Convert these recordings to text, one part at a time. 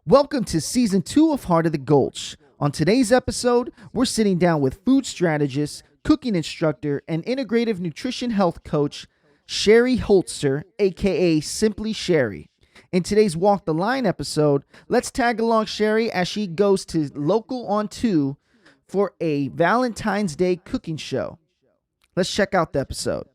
Welcome to Season 2 of Heart of the Gulch. On today's episode, we're sitting down with food strategist, cooking instructor, and integrative nutrition health coach, Sherri Holzer, aka Simply Sherri. In today's Walk the Line episode, let's tag along Sherri as she goes to Local on 2 for a Valentine's Day cooking show. Let's check out the episode.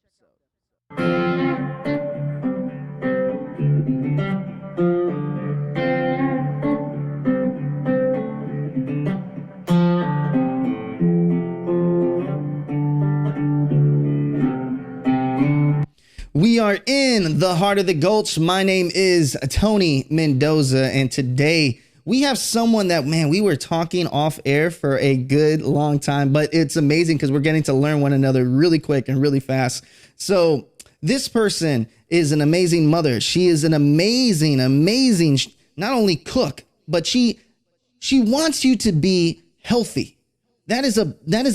We are in the Heart of the Gulch. My name is Tony Mendoza, and today we have someone that, man, we were talking off air for a good long time, but it's amazing because we're getting to learn one another really quick and really fast. So this person is an amazing mother. She is an amazing, not only cook, but she wants you to be healthy. That is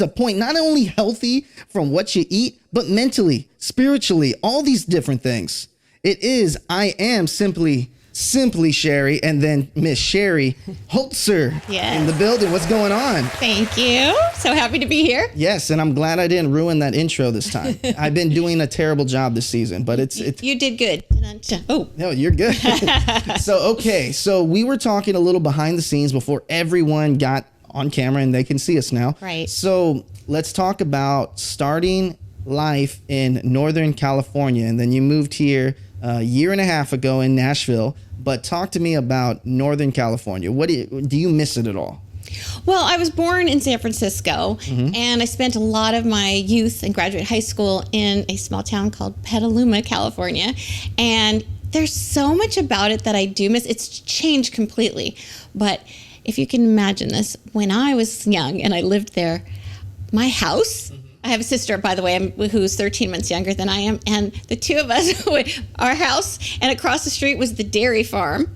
a point, not only healthy from what you eat, but mentally, spiritually, all these different things. I am simply Sherri, and then Miss Sherri Holzer in the building. What's going on? Thank you. So happy to be here. Yes, and I'm glad I didn't ruin that intro this time. I've been doing a terrible job this season, but it's you did good. Oh. No, you're good. So we were talking a little behind the scenes before everyone got on camera, and they can see us now. Right. So let's talk about starting life in Northern California, and then you moved here a year and a half ago in Nashville. But talk to me about Northern California. What do you miss it at all? Well, I was born in San Francisco, and I spent a lot of my youth and graduate high school in a small town called Petaluma, California. And there's so much about it that I do miss. It's changed completely. But if you can imagine this, when I was young and I lived there, my house, I have a sister, by the way, who's 13 months younger than I am, and the two of us, our house, and across the street was the dairy farm.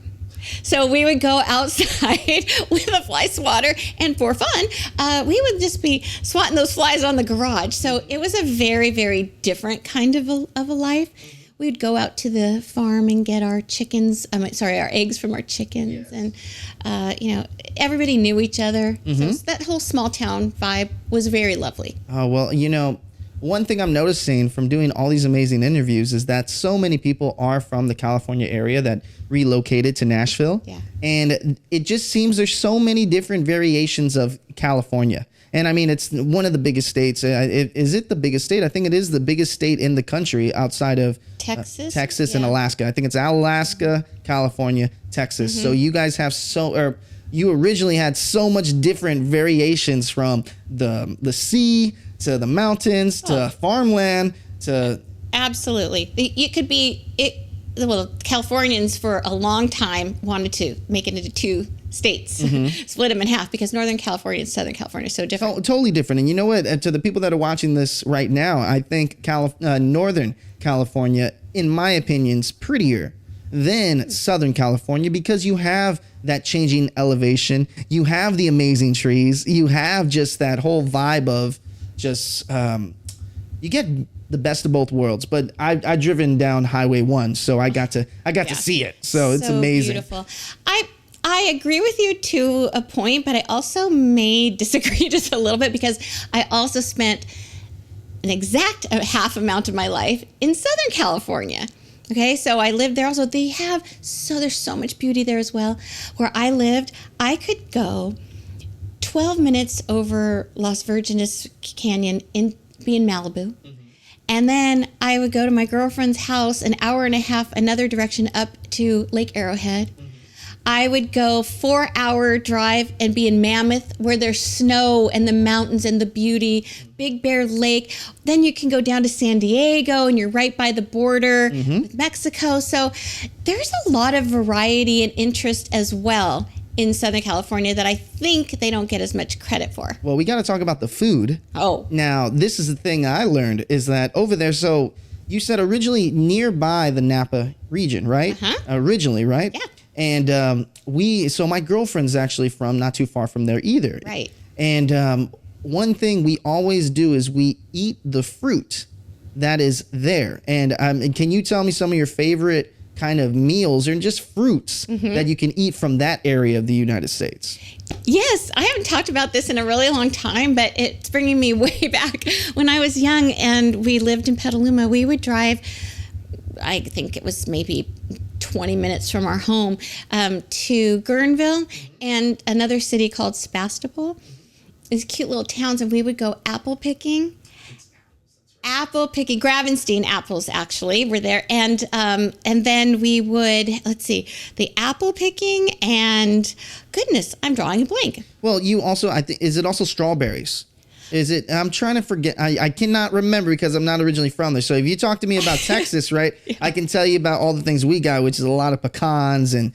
So we would go outside with a fly swatter, and for fun, we would just be swatting those flies on the garage. So it was a very, very different kind of a life. We would go out to the farm and get our our eggs from our chickens. Yeah. And, everybody knew each other. So that whole small town vibe was very lovely. Oh, well, one thing I'm noticing from doing all these amazing interviews is that so many people are from the California area that relocated to Nashville. Yeah. And it just seems there's so many different variations of California. And I mean, it's one of the biggest states. Is it the biggest state? I think it is the biggest state in the country outside of Texas and Alaska. I think it's Alaska, California, Texas. So you guys have you originally had so much different variations from the sea to the mountains to farmland to. Absolutely. It could be it. Well, Californians for a long time wanted to make it into two states, split them in half, because Northern California and Southern California are so different. Totally different. And you know what? To the people that are watching this right now, I think Northern California, in my opinion, is prettier than Southern California because you have that changing elevation. You have the amazing trees. You have just that whole vibe of just, you get the best of both worlds. But I've driven down Highway 1, so I got to see it. So it's amazing. Beautiful. I agree with you to a point, but I also may disagree just a little bit because I also spent an exact half amount of my life in Southern California. Okay, so I lived there also. There's so much beauty there as well. Where I lived, I could go 12 minutes over Las Virgenes Canyon be in Malibu. And then I would go to my girlfriend's house an hour and a half another direction up to Lake Arrowhead. I would go 4-hour drive and be in Mammoth where there's snow and the mountains and the beauty, Big Bear Lake. Then you can go down to San Diego and you're right by the border with Mexico. So there's a lot of variety and interest as well in Southern California that I think they don't get as much credit for. Well, we got to talk about the food. Oh. Now, this is the thing I learned is that over there, so you said originally nearby the Napa region, right? Originally, right? Yeah. And so my girlfriend's actually from not too far from there either. Right. And one thing we always do is we eat the fruit that is there. And can you tell me some of your favorite kind of meals or just fruits that you can eat from that area of the United States. Yes, I haven't talked about this in a really long time, but it's bringing me way back. When I was young and we lived in Petaluma, we would drive, I think it was maybe 20 minutes from our home, to Guerneville and another city called Sebastopol. These cute little towns, and we would go apple picking. Gravenstein apples actually were there, and then we would, let's see, the apple picking, and goodness, I'm drawing a blank. Well, you also, I think, is it also strawberries? Is it? I'm trying to forget. I cannot remember because I'm not originally from there. So if you talk to me about Texas, right, yeah. I can tell you about all the things we got, which is a lot of pecans and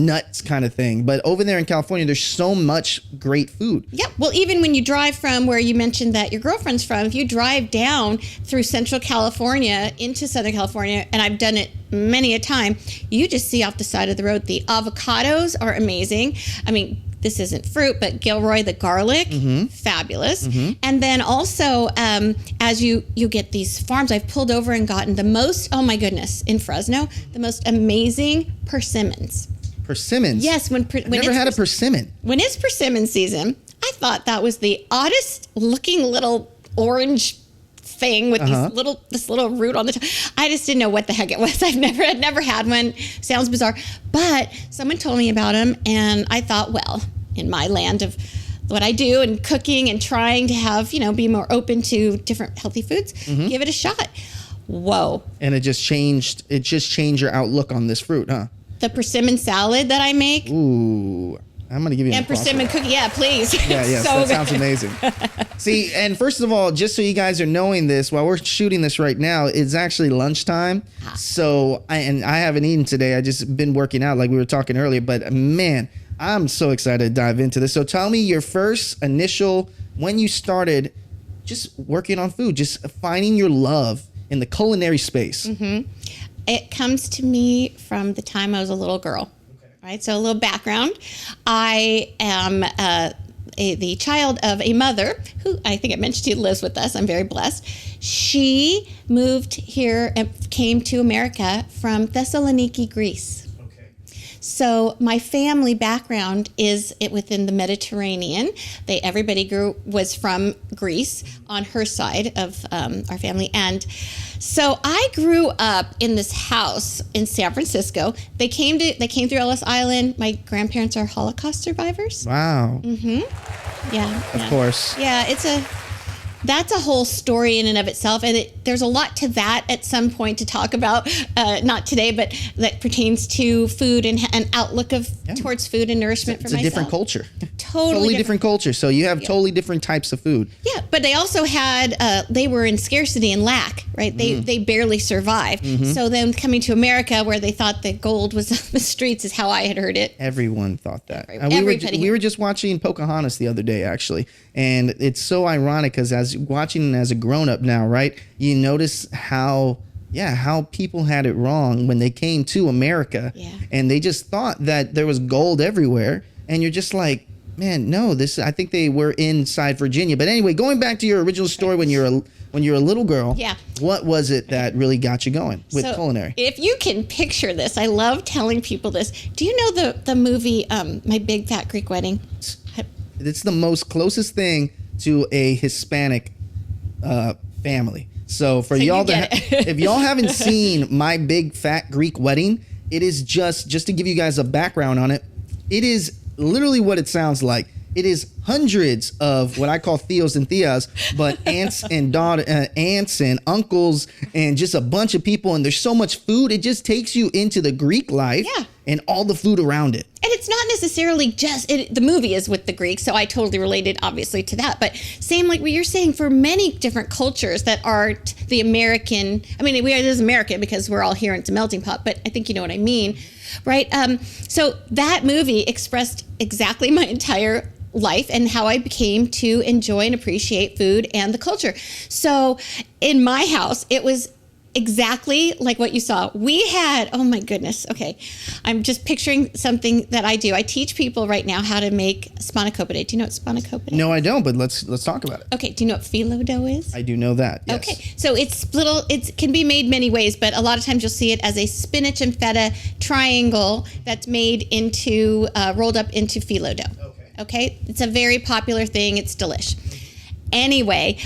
nuts kind of thing. But over there in California, there's so much great food. Yeah. Well, even when you drive from where you mentioned that your girlfriend's from, if you drive down through Central California into Southern California, and I've done it many a time, you just see off the side of the road, the avocados are amazing. I mean, this isn't fruit, but Gilroy, the garlic, fabulous. And then also, as you get these farms, I've pulled over and gotten the most, oh my goodness, in Fresno, the most amazing persimmons. Persimmons? Yes. Never had a persimmon. When it's persimmon this I thought that was the oddest looking little orange thing with this little root on the top. I just didn't know what the heck it was. I'd never had one. Sounds bizarre, but someone told me about them, and I thought, well, in my land of what I do and cooking and trying to have, be more open to different healthy foods, give it a shot. Whoa! And it just changed your outlook on this fruit, huh? The persimmon salad that I make. Ooh. I'm going to give you a persimmon cookie. Yeah, please. Yeah, so that sounds amazing. See, and first of all, just so you guys are knowing this, while we're shooting this right now, it's actually lunchtime. So, I haven't eaten today. I just been working out like we were talking earlier. But man, I'm so excited to dive into this. So tell me your first initial, when you started just working on food, just finding your love in the culinary space. It comes to me from the time I was a little girl. Right, so a little background. I am the child of a mother who I think I mentioned she lives with us. I'm very blessed. She moved here and came to America from Thessaloniki, Greece. Okay. So my family background is within the Mediterranean. Everybody was from Greece on her side of our family, and so I grew up in this house in San Francisco. They came through Ellis Island. My grandparents are Holocaust survivors. Wow. Yeah. Of course. Yeah, that's a whole story in and of itself, and there's a lot to that at some point to talk about. Not today, but that pertains to food and outlook towards food and nourishment for myself. It's a different culture. Totally different culture. So you have totally different types of food. Yeah, but they also had they were in scarcity and lack, right? They barely survived. So then coming to America, where they thought that gold was on the streets, is how I had heard it. Everyone thought that. Everybody. We were just watching Pocahontas the other day, actually, and it's so ironic because as watching as a grown-up now, right, you notice how people had it wrong when they came to America, and they just thought that there was gold everywhere, and you're just like, man, no, I think they were inside Virginia. But anyway, going back to your original story when you're a little girl, what was it that really got you going with culinary? If you can picture this, I love telling people this. Do you know the movie My Big Fat Greek Wedding? It's the most closest thing to a Hispanic family. So for y'all if y'all haven't seen My Big Fat Greek Wedding, it is just to give you guys a background on it. It is literally what it sounds like. It is hundreds of what I call Theos and Theas, but aunts and aunts and uncles and just a bunch of people. And there's so much food. It just takes you into the Greek life and all the food around it. And it's not necessarily just, the movie is with the Greeks, so I totally related, obviously, to that. But same like what you're saying, for many different cultures that aren't the American, it is American because we're all here and it's a melting pot, but I think you know what I mean, right? So that movie expressed exactly my entire life and how I became to enjoy and appreciate food and the culture. So in my house, it was exactly like what you saw. We had, oh my goodness. Okay. I'm just picturing something that I do. I teach people right now how to make spanakopita. Do you know what spanakopita is? No, I don't, but let's talk about it. Okay. Do you know what phyllo dough is? I do know that. Yes. Okay. So it can be made many ways, but a lot of times you'll see it as a spinach and feta triangle that's made into, rolled up into phyllo dough. Okay. It's a very popular thing. It's delish. Anyway,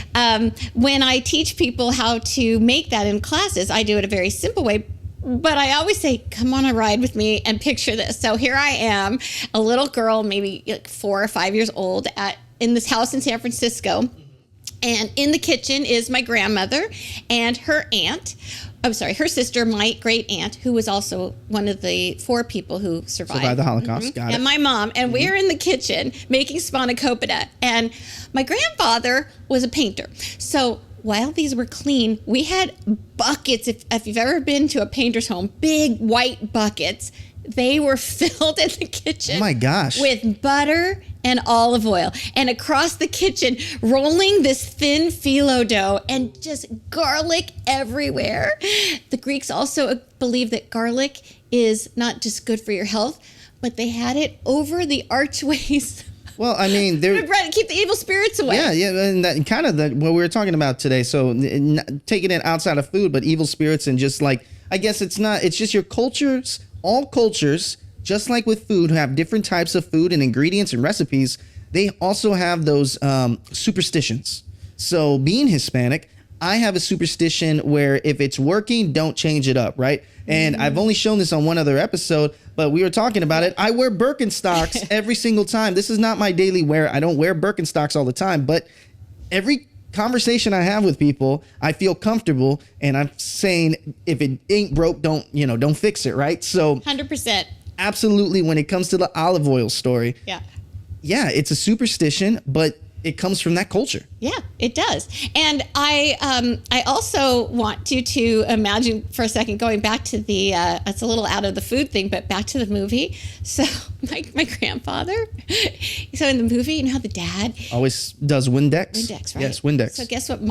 when I teach people how to make that in classes, I do it a very simple way. But I always say, come on a ride with me and picture this. So here I am, a little girl, maybe like 4 or 5 years old, in this house in San Francisco. And in the kitchen is my grandmother and her aunt. I'm sorry, her sister, my great aunt, who was also one of the 4 people who survived the Holocaust. Got it. And my mom. And we're in the kitchen making spanakopita. And my grandfather was a painter. So while these were clean, we had buckets. If you've ever been to a painter's home, big white buckets. They were filled in the kitchen. Oh my gosh. With butter and olive oil. And across the kitchen, rolling this thin phyllo dough and just garlic everywhere. The Greeks also believe that garlic is not just good for your health, but they had it over the archways. Well, I mean, they're to keep the evil spirits away. Yeah, and that kind of what we were talking about today. So taking it outside of food, but evil spirits and just like, I guess it's just your cultures. All cultures, just like with food, who have different types of food and ingredients and recipes, they also have those superstitions. So being Hispanic, I have a superstition where if it's working, don't change it up, right? And I've only shown this on one other episode, but we were talking about it. I wear Birkenstocks every single time. This is not my daily wear. I don't wear Birkenstocks all the time, but every conversation I have with people, I feel comfortable, and I'm saying if it ain't broke, don't fix it, right? So 100%. Absolutely, when it comes to the olive oil story, yeah, it's a superstition, but it comes from that culture. Yeah, it does. And I also want you to imagine for a second going back to the, it's a little out of the food thing, but back to the movie. So my grandfather, so in the movie, you know how the dad always does Windex? Windex, right? Yes, Windex. So guess what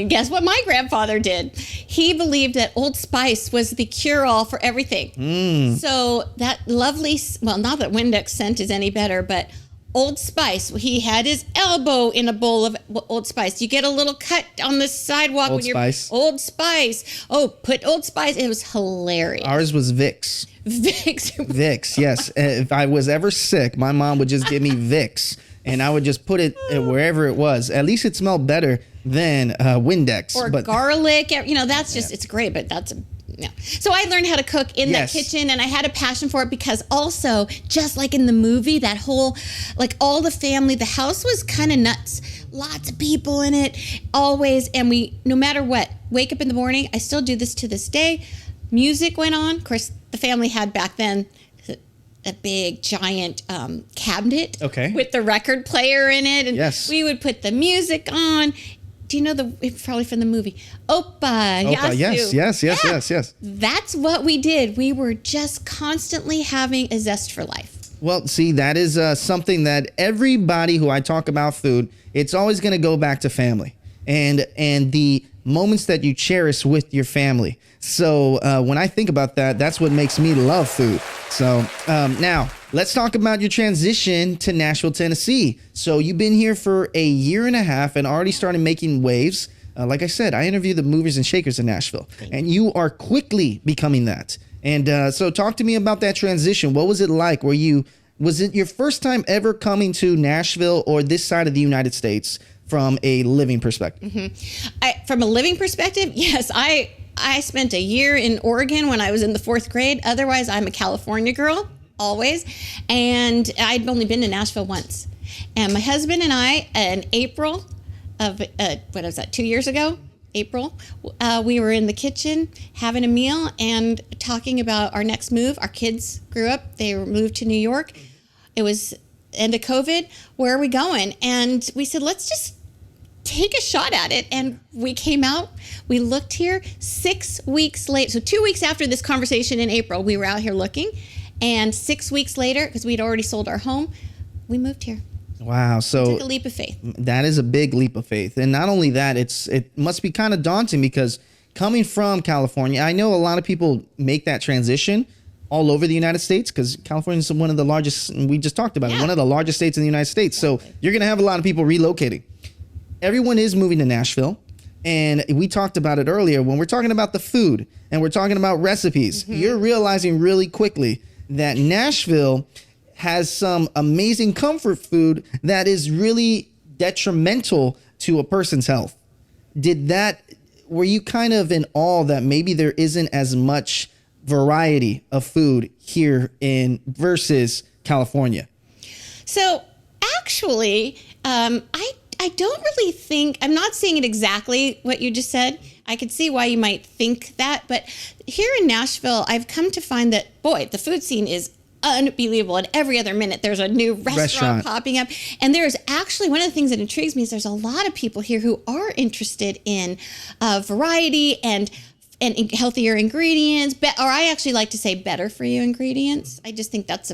guess what my grandfather did? He believed that Old Spice was the cure-all for everything. So that lovely, well, not that Windex scent is any better, but Old Spice. He had his elbow in a bowl of Old Spice. You get a little cut on the sidewalk Old Spice. Old Spice. Oh, put Old Spice. It was hilarious. Ours was Vicks. Vicks, yes. If I was ever sick, my mom would just give me Vicks, and I would just put it wherever it was. At least it smelled better than Windex. Or garlic. That's just, it's great, but that's no. So I learned how to cook in that kitchen, and I had a passion for it because also, just like in the movie, that whole, like all the family, the house was kind of nuts. Lots of people in it, always. And we, no matter what, wake up in the morning. I still do this to this day. Music went on. Of course, the family had back then a big giant cabinet with the record player in it. And we would put the music on. Do you know probably from the movie, Opa Yasu? Yes. That's what we did. We were just constantly having a zest for life. Well, see, that is something that everybody who I talk about food, it's always going to go back to family and the moments that you cherish with your family. So when I think about that, that's what makes me love food. So now let's talk about your transition to Nashville, Tennessee. So you've been here for a year and a half and already started making waves. Like I said, I interview the movers and shakers in Nashville, and you are quickly becoming that. And so talk to me about that transition. What was it like? Was it your first time ever coming to Nashville or this side of the United States from a living perspective? From a living perspective, yes. I spent a year in Oregon when I was in the 4th grade. Otherwise, I'm a California girl, always. And I'd only been to Nashville once. And my husband and I, in April of, 2 years ago? April, we were in the kitchen having a meal and talking about our next move. Our kids grew up. They moved to New York. It was end of COVID. Where are we going? And we said, let's just take a shot at it. And we came out, we looked here 6 weeks later. So 2 weeks after this conversation in April, we were out here looking. And 6 weeks later, because we'd already sold our home, we moved here. Wow. So took a leap of faith. That is a big leap of faith. And not only that, it must be kind of daunting because coming from California, I know a lot of people make that transition all over the United States because California is one of the largest, and we just talked about it, one of the largest states in the United States. So you're going to have a lot of people relocating. Everyone is moving to Nashville. And we talked about it earlier when we're talking about the food and we're talking about recipes. You're realizing really quickly that Nashville has some amazing comfort food that is really detrimental to a person's health. Were you kind of in awe that maybe there isn't as much variety of food here in versus California? So actually, I don't really think, I'm not saying it exactly what you just said. I could see why you might think that. But here in Nashville, I've come to find that, boy, the food scene is unbelievable. And every other minute, there's a new restaurant popping up. And there's actually, one of the things that intrigues me is there's a lot of people here who are interested in variety and healthier ingredients, or I actually like to say better for you ingredients. I just think that's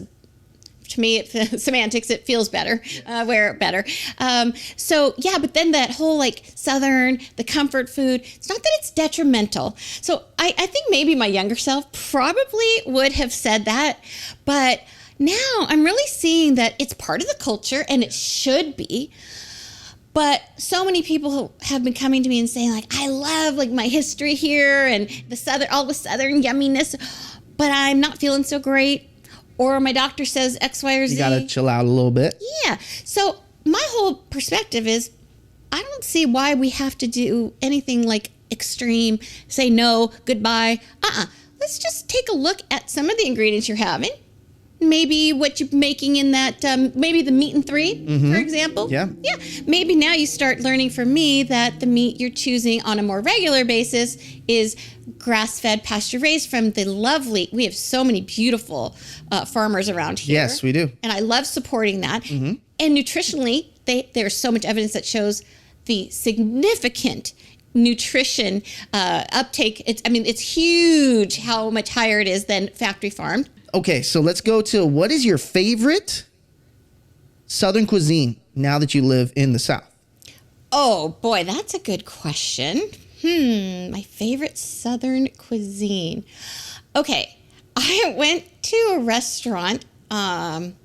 to me, semantics, it feels better, wear it better. But then that whole like Southern, the comfort food, it's not that it's detrimental. So I think maybe my younger self probably would have said that, but now I'm really seeing that it's part of the culture and it should be. But so many people have been coming to me and saying like, I love like my history here and all the Southern yumminess, but I'm not feeling so great. Or my doctor says X, Y, or Z. You got to chill out a little bit. Yeah. So my whole perspective is I don't see why we have to do anything like extreme, say no, goodbye. Let's just take a look at some of the ingredients you're having. Maybe what you're making in that, maybe the meat and three, for example. Yeah. Yeah. Maybe now you start learning from me that the meat you're choosing on a more regular basis is grass-fed, pasture-raised from the lovely, we have so many beautiful farmers around here. Yes, we do. And I love supporting that. And nutritionally, there's so much evidence that shows the significant nutrition uptake. It's huge how much higher it is than factory farmed. Okay, so let's go to what is your favorite Southern cuisine now that you live in the South? Oh, boy, that's a good question. My favorite Southern cuisine. Okay, I went to a restaurant on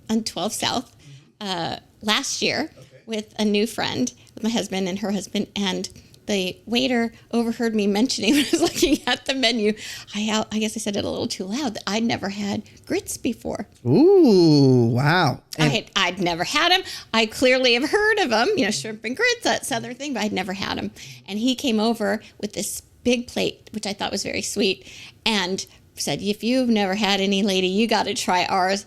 12 South last year with a new friend, with my husband and her husband, and the waiter overheard me mentioning when I was looking at the menu. I guess I said it a little too loud that I'd never had grits before. Ooh, wow. I'd never had them. I clearly have heard of them, shrimp and grits, that Southern thing, but I'd never had them. And he came over with this big plate, which I thought was very sweet, and said, if you've never had any, lady, you got to try ours.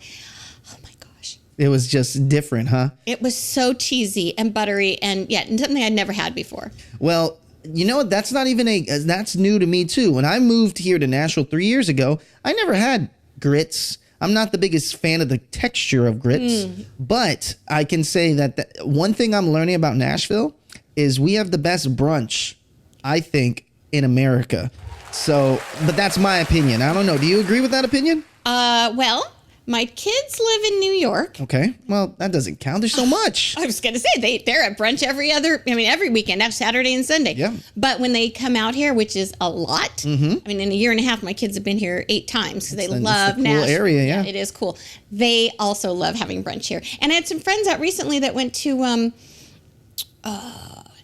Oh my gosh. It was just different, huh? It was so cheesy and buttery and something I'd never had before. Well, you know what? That's not even that's new to me too. When I moved here to Nashville 3 years ago, I never had grits. I'm not the biggest fan of the texture of grits, but I can say that one thing I'm learning about Nashville is we have the best brunch, I think, in America. So, but that's my opinion. I don't know. Do you agree with that opinion? Well, my kids live in New York. Okay. Well, that doesn't count. There's so much. I was going to say they're at brunch every weekend, that's Saturday and Sunday. Yeah. But when they come out here, which is a lot, in a year and a half, my kids have been here 8 times because they love Nashville. Cool area, yeah. It is cool. They also love having brunch here. And I had some friends out recently that went to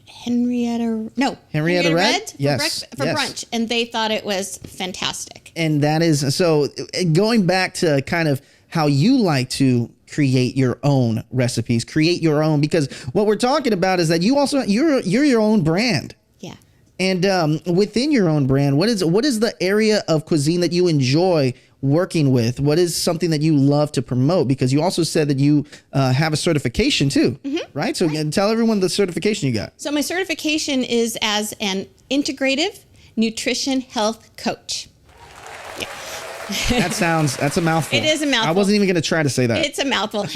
Henrietta Red yes, for brunch, and they thought it was fantastic. And that is, so going back to kind of how you like to create your own recipes, create your own, because what we're talking about is that you're your own brand. Yeah. And within your own brand, what is the area of cuisine that you enjoy working with? What is something that you love to promote? Because you also said that you have a certification too, right? So tell everyone the certification you got. So my certification is as an integrative nutrition health coach. Yeah. That's a mouthful. It is a mouthful. I wasn't even going to try to say that. It's a mouthful.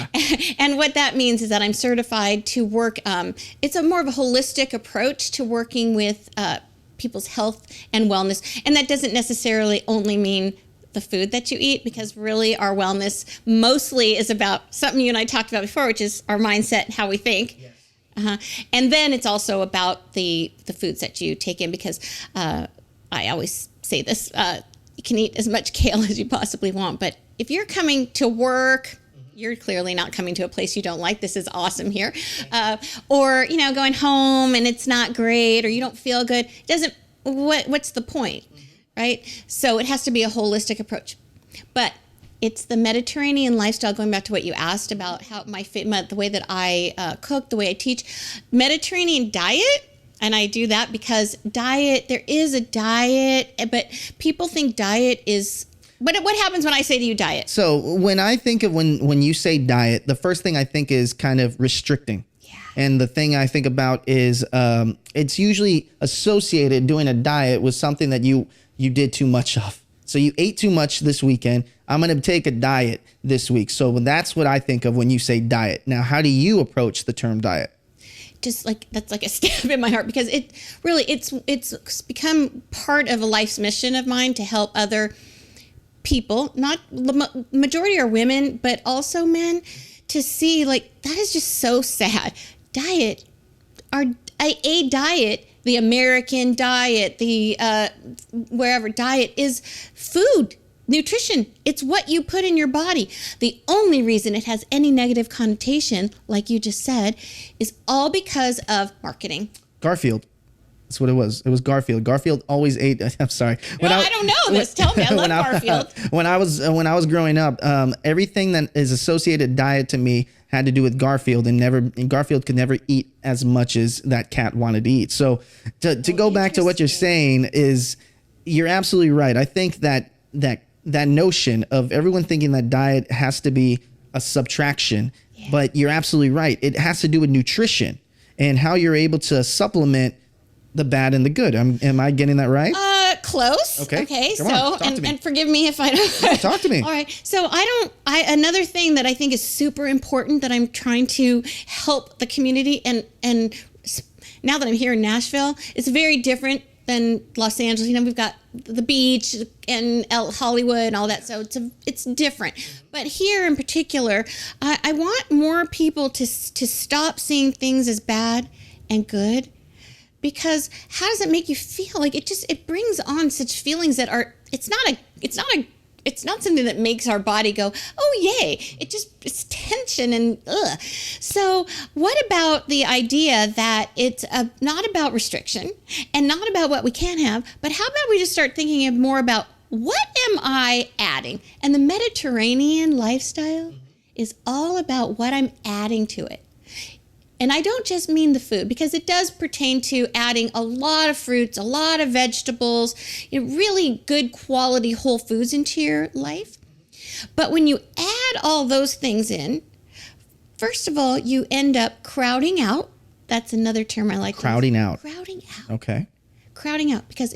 And what that means is that I'm certified to work, it's a more of a holistic approach to working with people's health and wellness. And that doesn't necessarily only mean the food that you eat, because really our wellness mostly is about something you and I talked about before, which is our mindset and how we think. Yes. And then it's also about the foods that you take in, because I always say this, you can eat as much kale as you possibly want, but if you're coming to work, you're clearly not coming to a place you don't like. This is awesome here. Or, going home and it's not great, or you don't feel good. What's the point, right? So it has to be a holistic approach. But it's the Mediterranean lifestyle, going back to what you asked about how the way that I cook, the way I teach. Mediterranean diet, and I do that because there is a diet, but people think diet is... What happens when I say to you diet? So when I think of when you say diet, the first thing I think is kind of restricting. Yeah. And the thing I think about is it's usually associated, doing a diet, with something that you did too much of. So you ate too much this weekend. I'm going to take a diet this week. So that's what I think of when you say diet. Now, how do you approach the term diet? Just like that's like a stab in my heart, because it's become part of a life's mission of mine to help other people, not the majority are women, but also men, to see like that is just so sad. Diet, a diet, the American diet, the wherever diet is food, nutrition. It's what you put in your body. The only reason it has any negative connotation, like you just said, is all because of marketing. Garfield. That's what it was. It was Garfield. Garfield always ate. I'm sorry. I don't know this. Tell me. I love Garfield. When I was growing up, everything that is associated diet to me had to do with Garfield, and Garfield could never eat as much as that cat wanted to eat. So to go back to what you're saying is, you're absolutely right. I think that notion of everyone thinking that diet has to be a subtraction, but you're absolutely right. It has to do with nutrition and how you're able to supplement the bad and the good. Am I getting that right? Close. Okay. So, and forgive me if I don't. Talk to me. All right. So another thing that I think is super important that I'm trying to help the community, and now that I'm here in Nashville, it's very different than Los Angeles. We've got the beach and Hollywood and all that. So it's different. But here in particular, I want more people to stop seeing things as bad and good. Because how does it make you feel? Like it brings on such feelings that are, it's not something that makes our body go, oh yay. It's tension and ugh. So what about the idea that it's not about restriction and not about what we can have, but how about we just start thinking more about what am I adding? And the Mediterranean lifestyle is all about what I'm adding to it. And I don't just mean the food, because it does pertain to adding a lot of fruits, a lot of vegetables, really good quality whole foods into your life. But when you add all those things in, first of all, you end up crowding out. That's another term I like. Crowding out. Crowding out. Okay. Crowding out. Because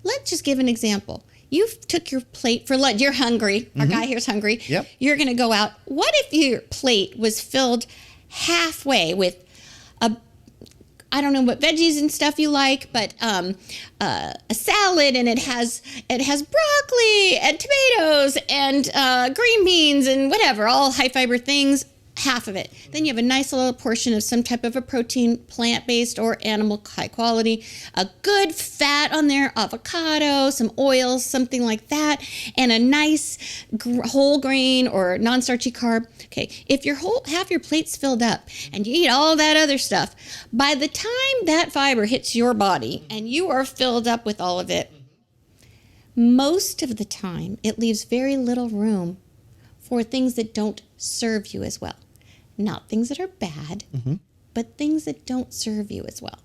let's just give an example. You took your plate for lunch. You're hungry. Our guy here's hungry. Yep. You're going to go out. What if your plate was filled halfway with I don't know what veggies and stuff you like, but a salad, and it has broccoli and tomatoes and green beans and whatever, all high fiber things, half of it. Then you have a nice little portion of some type of a protein, plant-based or animal, high quality, a good fat on there, avocado, some oils, something like that, and a nice whole grain or non-starchy carb. Okay, if half your plate's filled up and you eat all that other stuff, by the time that fiber hits your body and you are filled up with all of it, most of the time it leaves very little room for things that don't serve you as well. Not things that are bad, but things that don't serve you as well.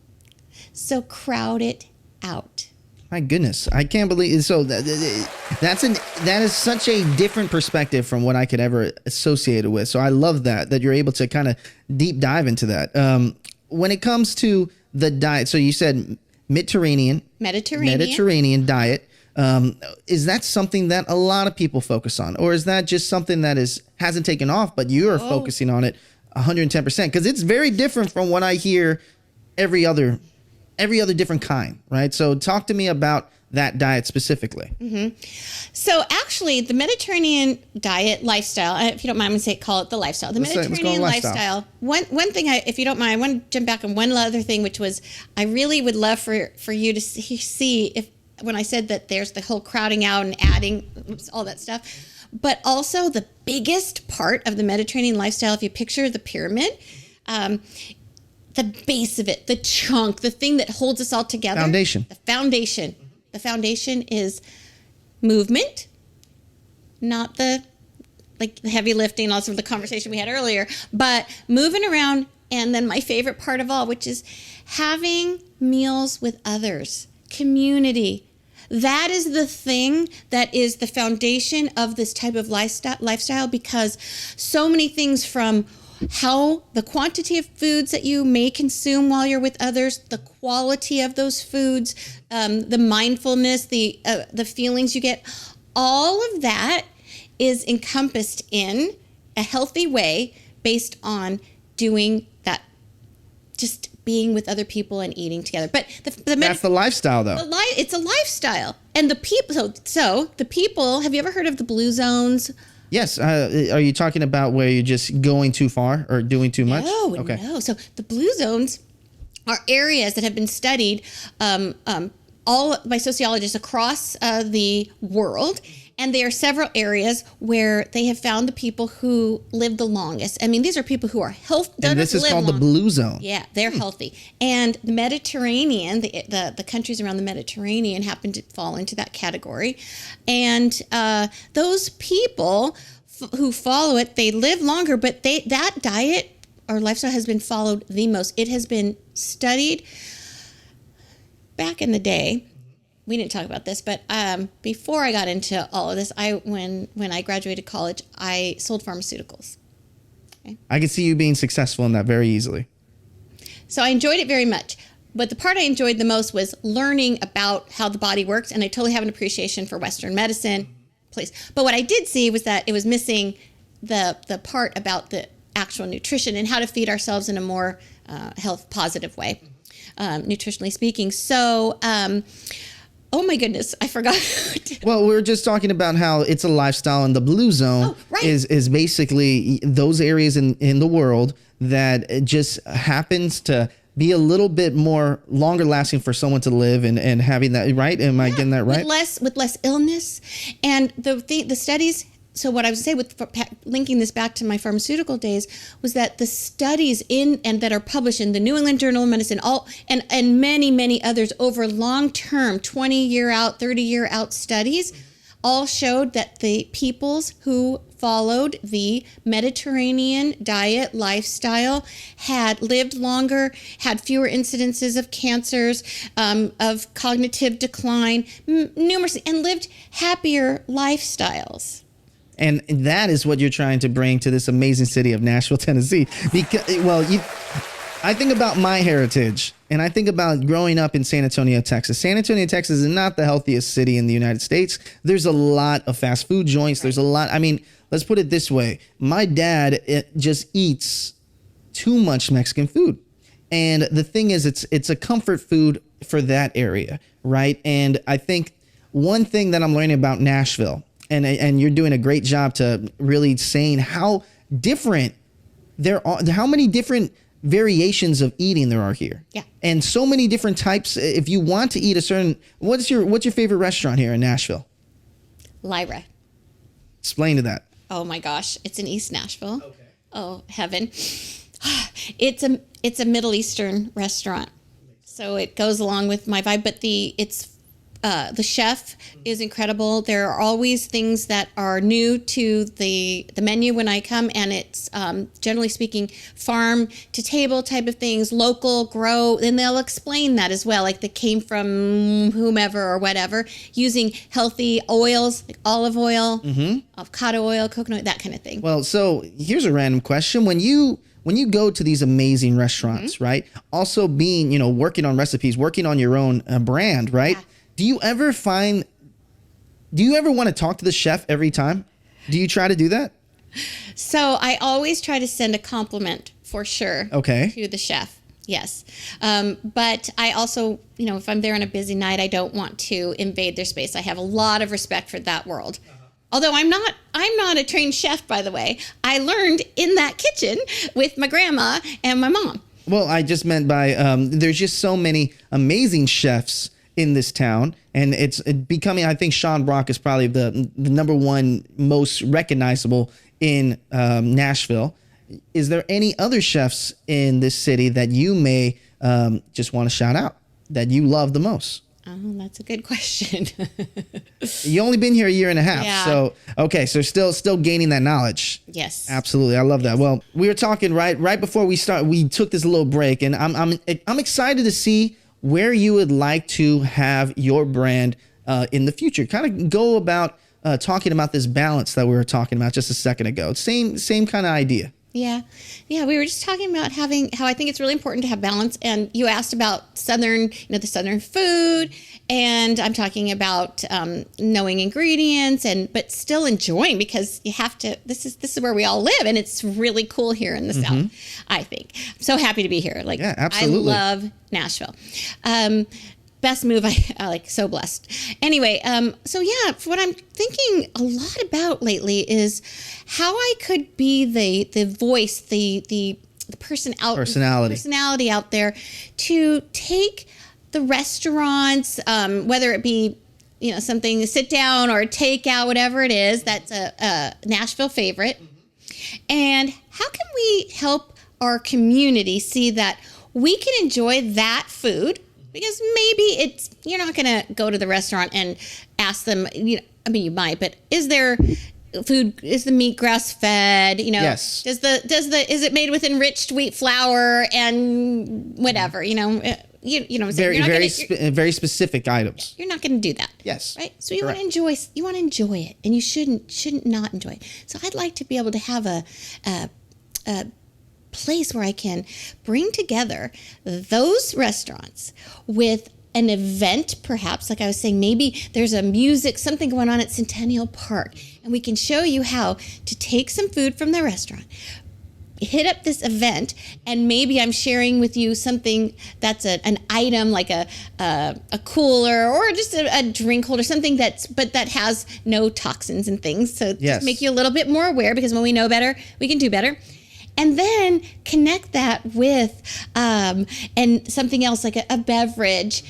So crowd it out. My goodness, I can't believe. So that is such a different perspective from what I could ever associate it with. So I love that you're able to kind of deep dive into that. When it comes to the diet, so you said Mediterranean diet. Is that something that a lot of people focus on, or is that just something that hasn't taken off, but you're focusing on it 110%? Because it's very different from what I hear every other different kind, right? So talk to me about that diet specifically? So actually, the Mediterranean diet lifestyle, if you don't mind, I'm going to call it the lifestyle. The Let's go Mediterranean lifestyle. One thing, if you don't mind, I want to jump back on one other thing, which was I really would love for you to see if when I said that there's the whole crowding out and adding all that stuff, but also the biggest part of the Mediterranean lifestyle, if you picture the pyramid, the base of it, the chunk, the thing that holds us all together. Foundation. The foundation. The foundation is movement, not the heavy lifting, also the conversation we had earlier, but moving around. And then my favorite part of all, which is having meals with others, community. That is the thing that is the foundation of this type of lifestyle, because so many things, from how the quantity of foods that you may consume while you're with others, the quality of those foods, the mindfulness, the feelings you get, all of that is encompassed in a healthy way based on doing that, just being with other people and eating together. But that's the lifestyle, though. It's a lifestyle, and the people. So the people. Have you ever heard of the blue zones? Yes. Are you talking about where you're just going too far or doing too much? No. So the blue zones are areas that have been studied all by sociologists across the world. And there are several areas where they have found the people who live the longest. I mean, these are people who are healthy. And this is called the blue zone. Yeah, they're healthy. And the Mediterranean, the countries around the Mediterranean happen to fall into that category. And those people who follow it, they live longer, but that diet or lifestyle has been followed the most. It has been studied back in the day. We didn't talk about this, but before I got into all of this, when I graduated college, I sold pharmaceuticals. Okay? I could see you being successful in that very easily. So I enjoyed it very much. But the part I enjoyed the most was learning about how the body works, and I totally have an appreciation for Western medicine. But what I did see was that it was missing the part about the actual nutrition and how to feed ourselves in a more health positive way, nutritionally speaking. So. Oh my goodness, I forgot. Well, we were just talking about how it's a lifestyle, and the blue zone is basically those areas in the world that just happens to be a little bit more longer lasting for someone to live and having that, right? Am I getting that right? With less illness. And the studies. So what I would say with linking this back to my pharmaceutical days was that the studies that are published in the New England Journal of Medicine, and many others over long-term 20-year out, 30-year out studies, all showed that the peoples who followed the Mediterranean diet lifestyle had lived longer, had fewer incidences of cancers, of cognitive decline, numerous, and lived happier lifestyles. And that is what you're trying to bring to this amazing city of Nashville, Tennessee. Because, I think about my heritage, and I think about growing up in San Antonio, Texas. San Antonio, Texas is not the healthiest city in the United States. There's a lot of fast food joints. There's a lot. I mean, let's put it this way. My dad just eats too much Mexican food. And the thing is, it's a comfort food for that area, right? And I think one thing that I'm learning about Nashville, and you're doing a great job to really saying how different there are, how many different variations of eating there are here. Yeah. And so many different types. If you want to eat a certain, what's your favorite restaurant here in Nashville? Lyra. Explain to that. Oh my gosh, it's in East Nashville. Okay. Oh heaven. It's a Middle Eastern restaurant. So it goes along with my vibe, but the chef is incredible. There are always things that are new to the menu when I come, and it's generally speaking farm to table type of things, local, grow, and they'll explain that as well, like they came from whomever or whatever, using healthy oils like olive oil, avocado oil, coconut oil, that kind of thing. Well, so here's a random question. When you go to these amazing restaurants, right? Also being, working on recipes, working on your own brand, right? Yeah. Do you ever want to talk to the chef every time? Do you try to do that? So I always try to send a compliment for sure. Okay. To the chef. Yes. But I also, if I'm there on a busy night, I don't want to invade their space. I have a lot of respect for that world. Although I'm not a trained chef, by the way. I learned in that kitchen with my grandma and my mom. Well, I just meant by there's just so many amazing chefs in this town, and it's becoming. I think Sean Brock is probably the number one most recognizable in Nashville. Is there any other chefs in this city that you may just want to shout out that you love the most? Oh, that's a good question. You only been here a year and a half. Yeah. So, okay. So still gaining that knowledge. Yes. Absolutely. I love that. Well, we were talking right before we took this little break, and I'm excited to see where you would like to have your brand in the future. Kind of go about talking about this balance that we were talking about just a second ago. Same kind of idea. Yeah. We were just talking about how I think it's really important to have balance. And you asked about Southern, the Southern food. And I'm talking about knowing ingredients but still enjoying, because you have to, this is where we all live. And it's really cool here in the South, I think. I'm so happy to be here. Yeah, absolutely. I love Nashville. Best move. I like, so blessed. Anyway, what I'm thinking a lot about lately is how I could be the voice, the personality out there to take the restaurants, whether it be something to sit down or take out, whatever it is, that's a Nashville favorite. And how can we help our community see that we can enjoy that food? Because maybe you're not going to go to the restaurant and ask them, you might, but is there food, is the meat grass fed, Yes. is it made with enriched wheat flour and whatever, you know what I'm saying? Very specific items. You're not going to do that. Yes. Right. So you want to enjoy it, and you shouldn't not enjoy it. So I'd like to be able to have a place where I can bring together those restaurants with an event, perhaps, like I was saying, maybe there's something going on at Centennial Park, and we can show you how to take some food from the restaurant, hit up this event, and maybe I'm sharing with you something that's an item like a cooler or just a drink holder, something that has no toxins and things. So just make you a little bit more aware, because when we know better, we can do better. And then connect that with and something else like a beverage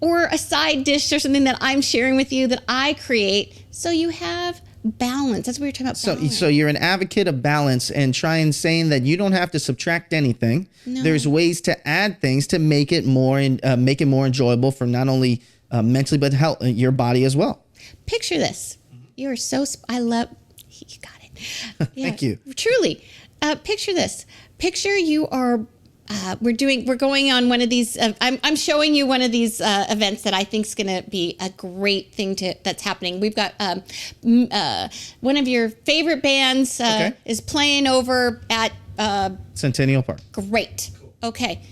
or a side dish or something that I'm sharing with you that I create, so you have balance. That's what we're talking about. So you're an advocate of balance and saying that you don't have to subtract anything. No. There's ways to add things to make it more enjoyable for not only mentally but health, your body as well. Picture this. You are so. I love. You got it. Yeah, Thank you. Truly. Picture this. Picture you are, we're going on one of these, I'm showing you one of these events that I think is going to be a great thing that's happening. We've got one of your favorite bands is playing over at Centennial Park. Great. Okay.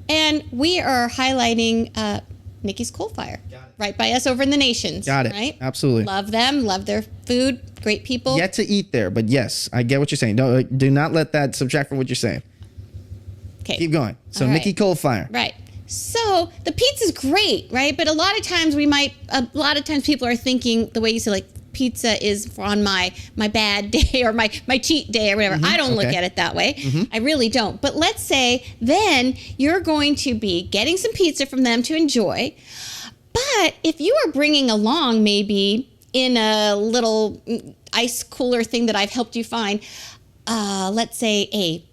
And we are highlighting Nikki's Coal Fire. Right by us over in the Nations. Got it. Right? Absolutely. Love them. Love their food. Great people. Yet to eat there, but yes, I get what you're saying. Do not let that subtract from what you're saying. Okay. Keep going. So All right. Nikki Coal Fire. Right. So the pizza's great, right? But a lot of times people are thinking the way you say, like, pizza is on my bad day or my cheat day or whatever. I don't look at it that way. I really don't. But let's say then you're going to be getting some pizza from them to enjoy. But if you are bringing along, maybe in a little ice cooler thing that I've helped you find, let's say a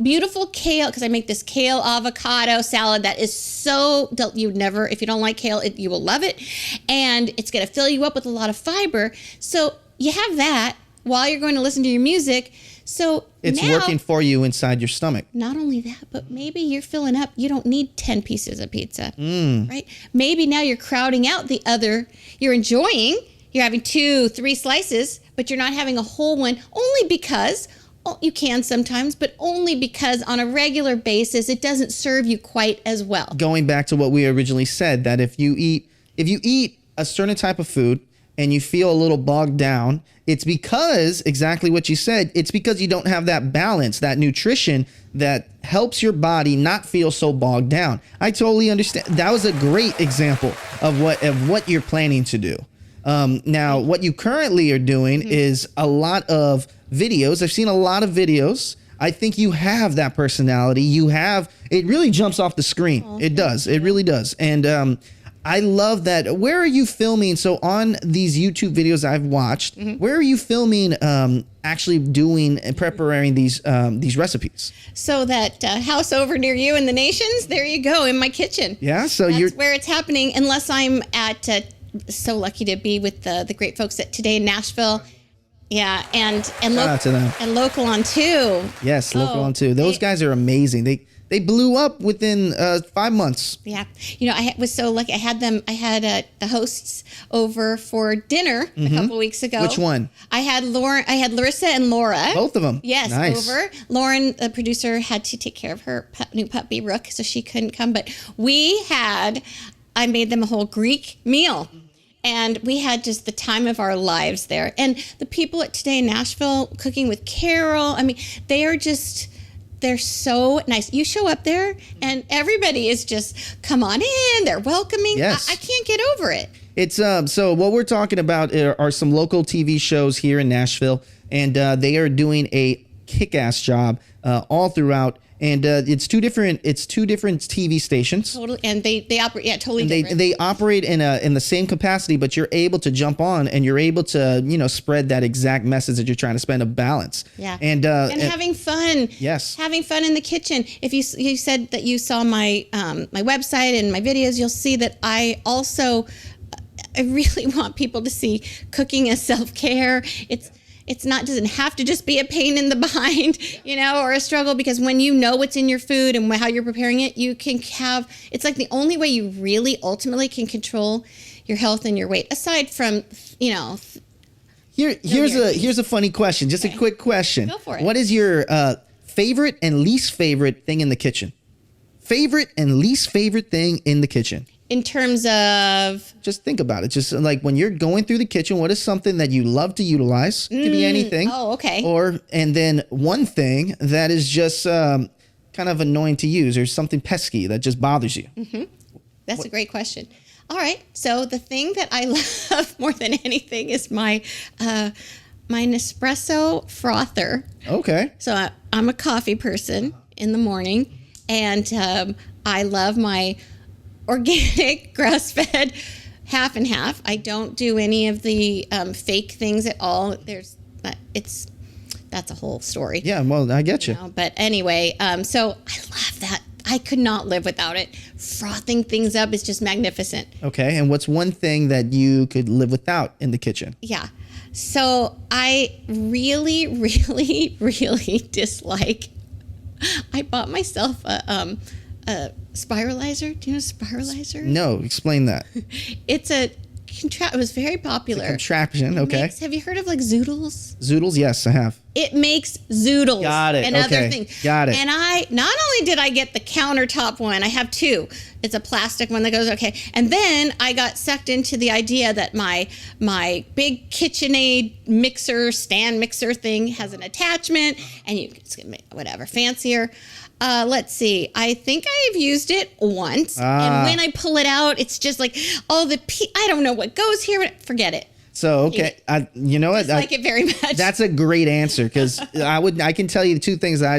beautiful kale, because I make this kale avocado salad that is so, if you don't like kale, you will love it. And it's going to fill you up with a lot of fiber. So you have that while you're going to listen to your music. So it's working for you inside your stomach. Not only that, but maybe you're filling up. You don't need 10 pieces of pizza, right? Maybe now you're crowding out the other. You're enjoying. You're having 2-3 slices, but you're not having a whole one, only because you can sometimes, but only because on a regular basis, it doesn't serve you quite as well. Going back to what we originally said, that if you eat a certain type of food, and you feel a little bogged down, it's because exactly what you said. It's because you don't have that balance, that nutrition that helps your body not feel so bogged down. I totally understand. That was a great example of what you're planning to do. Now, what you currently are doing is a lot of videos. I've seen a lot of videos. I think you have that personality. It really jumps off the screen. It does. It really does. And I love that. Where are you filming? So on these YouTube videos I've watched, where are you filming actually doing and preparing these recipes? So that house over near you in the Nations, there you go, in my kitchen. Yeah, so That's where it's happening, unless I'm at, so lucky to be with the great folks at Today in Nashville. Yeah, and shout out to them. And Local on 2. Yes, Local on 2. Those guys are amazing. They blew up within 5 months. Yeah. You know, I was so lucky. I had the hosts over for dinner a couple weeks ago. Which one? I had Larissa and Laura. Both of them. Yes, nice. over. Lauren, the producer, had to take care of her new puppy, Rook, so she couldn't come. But I made them a whole Greek meal. And we had just the time of our lives there. And the people at Today in Nashville, cooking with Carol, I mean, they're so nice. You show up there and everybody is just, come on in, they're welcoming. Yes. I can't get over it. It's so what we're talking about are some local TV shows here in Nashville, and they are doing a kick-ass job all throughout. And it's two different TV stations. Totally, and they operate totally and different. They operate in the same capacity, but you're able to jump on and you're able to spread that exact message that you're trying to spread, a balance. Yeah, and having fun. Yes, having fun in the kitchen. If you said that you saw my my website and my videos, you'll see that I really want people to see cooking as self-care. It's not, doesn't have to just be a pain in the behind, or a struggle, because when you know what's in your food and how you're preparing it, you can it's like the only way you really ultimately can control your health and your weight, aside from, Here's a funny question. Just a quick question. Go for it. What is your favorite and least favorite thing in the kitchen? Favorite and least favorite thing in the kitchen? In terms of? Just think about it. Just like when you're going through the kitchen, what is something that you love to utilize? It could be anything. Oh, okay. And then one thing that is just kind of annoying to use, or something pesky that just bothers you. Mm-hmm. That's a great question. All right. So the thing that I love more than anything is my Nespresso frother. Okay. So I'm a coffee person in the morning, and I love my organic, grass-fed, half and half. I don't do any of the fake things at all. That's a whole story. Yeah, well, I get you. But anyway, so I love that. I could not live without it. Frothing things up is just magnificent. Okay, and what's one thing that you could live without in the kitchen? Yeah. So I really, really, really dislike. I bought myself a spiralizer. Do you know spiralizer? No, explain that. It's a it was very popular. It's a contraption, okay. Have you heard of like zoodles? Zoodles, yes, I have. It makes zoodles. Got it. And other things. Got it. And not only did I get the countertop one, I have two. It's a plastic one that goes okay. And then I got sucked into the idea that my big KitchenAid stand mixer thing has an attachment, and it's gonna make whatever fancier. Let's see. I think I've used it once, and when I pull it out, it's just like, I don't know what goes here. Forget it. So, okay, you know what? I like it very much. That's a great answer, because I can tell you the two things that I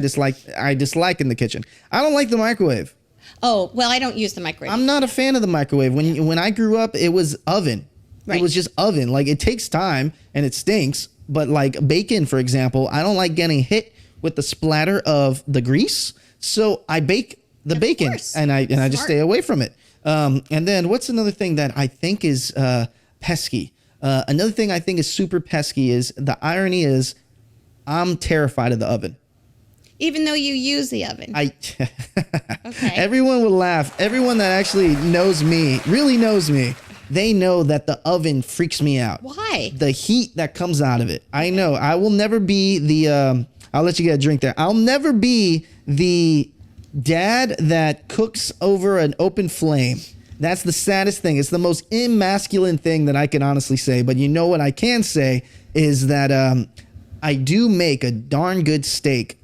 dislike in the kitchen. I don't like the microwave. Oh, well, I don't use the microwave. I'm not a fan of the microwave. When I grew up, it was oven. Right. It was just oven. Like, it takes time and it stinks. But like bacon, for example, I don't like getting hit with the splatter of the grease. So I bake the bacon, and I just stay away from it. And then what's another thing that I think is pesky? Another thing I think is super pesky is, the irony is, I'm terrified of the oven. Even though you use the oven. Okay. Everyone will laugh. Everyone that actually knows me, really knows me, they know that the oven freaks me out. Why? The heat that comes out of it. I know. I will never be the, I'll let you get a drink there. I'll never be the dad that cooks over an open flame. That's the saddest thing. It's the most emasculine thing that I can honestly say. But you know what I can say is that I do make a darn good steak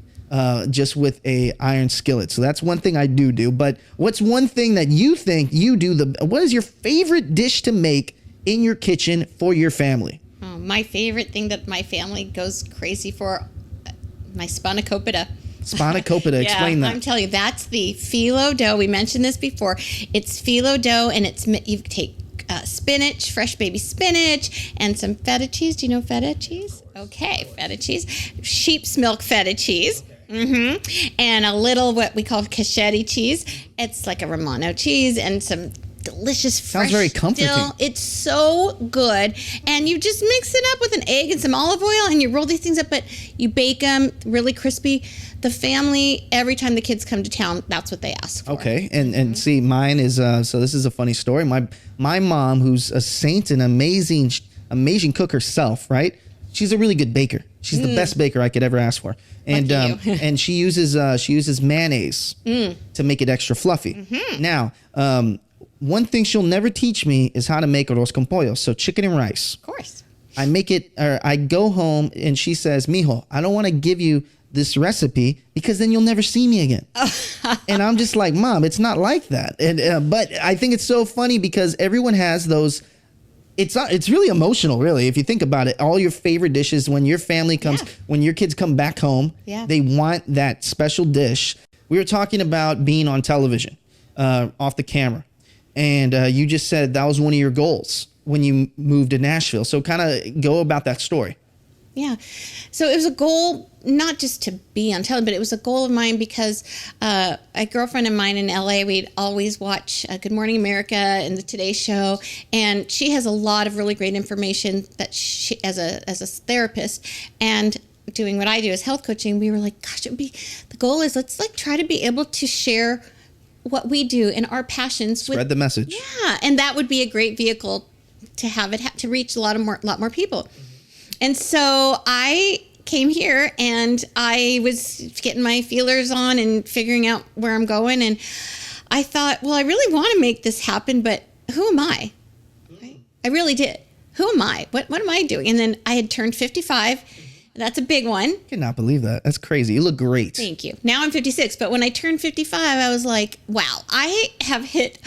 just with a iron skillet. So that's one thing I do. But what's one thing that you think you do what is your favorite dish to make in your kitchen for your family? Oh, my favorite thing that my family goes crazy for, my spanakopita. Spanakopita, explain that. I'm telling you, that's the phyllo dough. We mentioned this before. It's phyllo dough, and you take spinach, fresh baby spinach, and some feta cheese. Do you know feta cheese? Okay, feta cheese. Sheep's milk feta cheese. And a little what we call cacchetti cheese. It's like a Romano cheese and some delicious fresh Sounds very comforting. dill. It's so good. And you just mix it up with an egg and some olive oil, and you roll these things up, but you bake them really crispy. The family, every time the kids come to town, that's what they ask for. Okay, and see, mine is so this is a funny story. My mom, who's a saint and amazing cook herself, right? She's a really good baker. She's the best baker I could ever ask for, and and she uses mayonnaise to make it extra fluffy. Now, one thing she'll never teach me is how to make arroz con pollo, so chicken and rice. Of course. I make it, or I go home and she says, "Mijo, I don't want to give you this recipe because then you'll never see me again." And I'm just like, Mom, it's not like that. And but I think it's so funny because everyone has those. It's really emotional, really, if you think about it. All your favorite dishes, when your family comes, when your kids come back home, they want that special dish. We were talking about being on television, off the camera, and you just said that was one of your goals when you moved to Nashville. So kind of go about that story. Yeah. So it was a goal, not just to be on television, but it was a goal of mine because a girlfriend of mine in LA, we'd always watch Good Morning America and the Today Show. And she has a lot of really great information that she, as a therapist and doing what I do as health coaching, we were like, gosh, the goal is let's try to be able to share what we do and our passions. Spread the message. Yeah. And that would be a great vehicle to have it to reach a lot more people. And so I came here and I was getting my feelers on and figuring out where I'm going. And I thought, well, I really want to make this happen, but who am I? Right? I really did. Who am I? What am I doing? And then I had turned 55. That's a big one. I cannot believe that. That's crazy. You look great. Thank you. Now I'm 56. But when I turned 55, I was like, wow, I have hit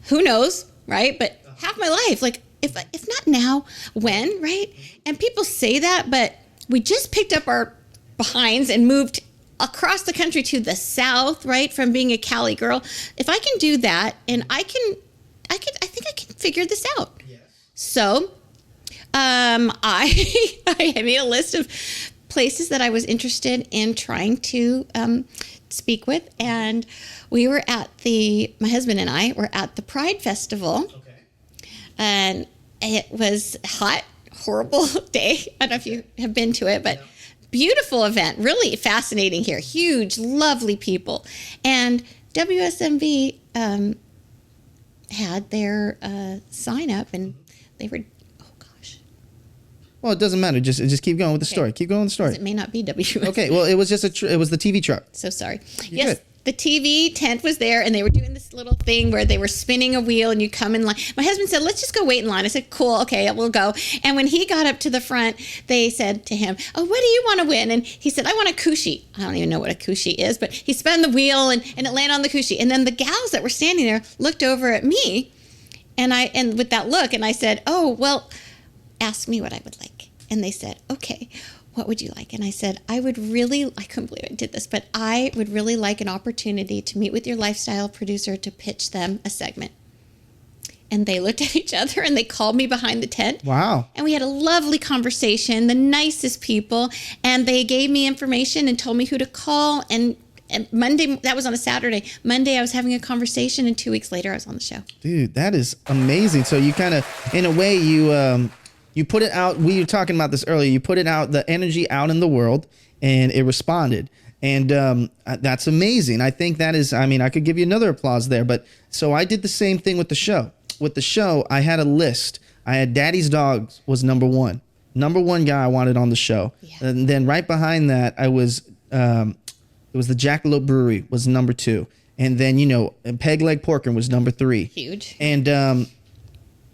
who knows, right? But half my life, like, if not now, when, right? And people say that, but we just picked up our behinds and moved across the country to the South, right? From being a Cali girl. If I can do that, and I think I can figure this out. Yes. So, I made a list of places that I was interested in trying to speak with, and we were at my husband and I were at the Pride Festival. Okay. And it was a hot, horrible day. I don't know if you have been to it, but beautiful event. Really fascinating here. Huge, lovely people. And WSMV had their sign up, and they were, oh gosh. Well, it doesn't matter. Just keep going with the story. Keep going with the story. It may not be WSMV. Okay. Well, it was just it was the TV truck. So sorry. You're yes. good. The TV tent was there, and they were doing this little thing where they were spinning a wheel, and you come in line. My husband said, let's just go wait in line. I said, cool, okay, we'll go. And when he got up to the front, they said to him, oh, what do you want to win? And he said, I want a coochie. I don't even know what a coochie is, but he spun the wheel, and it landed on the coochie. And then the gals that were standing there looked over at me, and with that look, and I said, oh, well, ask me what I would like. And they said, okay, what would you like? And I said, I couldn't believe I did this, but I would really like an opportunity to meet with your lifestyle producer to pitch them a segment. And they looked at each other and they called me behind the tent. Wow. And we had a lovely conversation, the nicest people. And they gave me information and told me who to call. And Monday, that was on a Saturday. Monday, I was having a conversation, and 2 weeks later, I was on the show. Dude, that is amazing. So you kind of, in a way, you put it out. We were talking about this earlier. You put it out, the energy out in the world, and it responded. And that's amazing. I think that is, I could give you another applause there. But so I did the same thing with the show. With the show, I had a list. I had Daddy's Dogs was number one guy I wanted on the show. Yeah. And then right behind that, it was the Jackalope Brewery was number 2. And then, you know, peg leg pork was number 3. Huge. And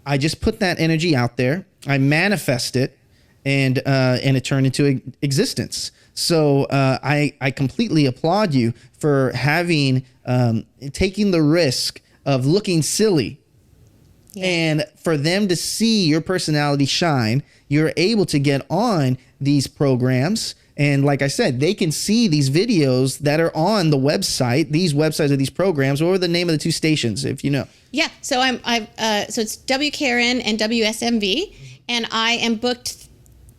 I just put that energy out there. I manifest it, and it turned into existence. So I completely applaud you for having taking the risk of looking silly. Yeah. And for them to see your personality shine, you're able to get on these programs. And like I said, they can see these videos that are on the website, these websites of these programs. What were the name of the 2 stations, if you know? Yeah, so so it's WKRN and WSMV, and I am booked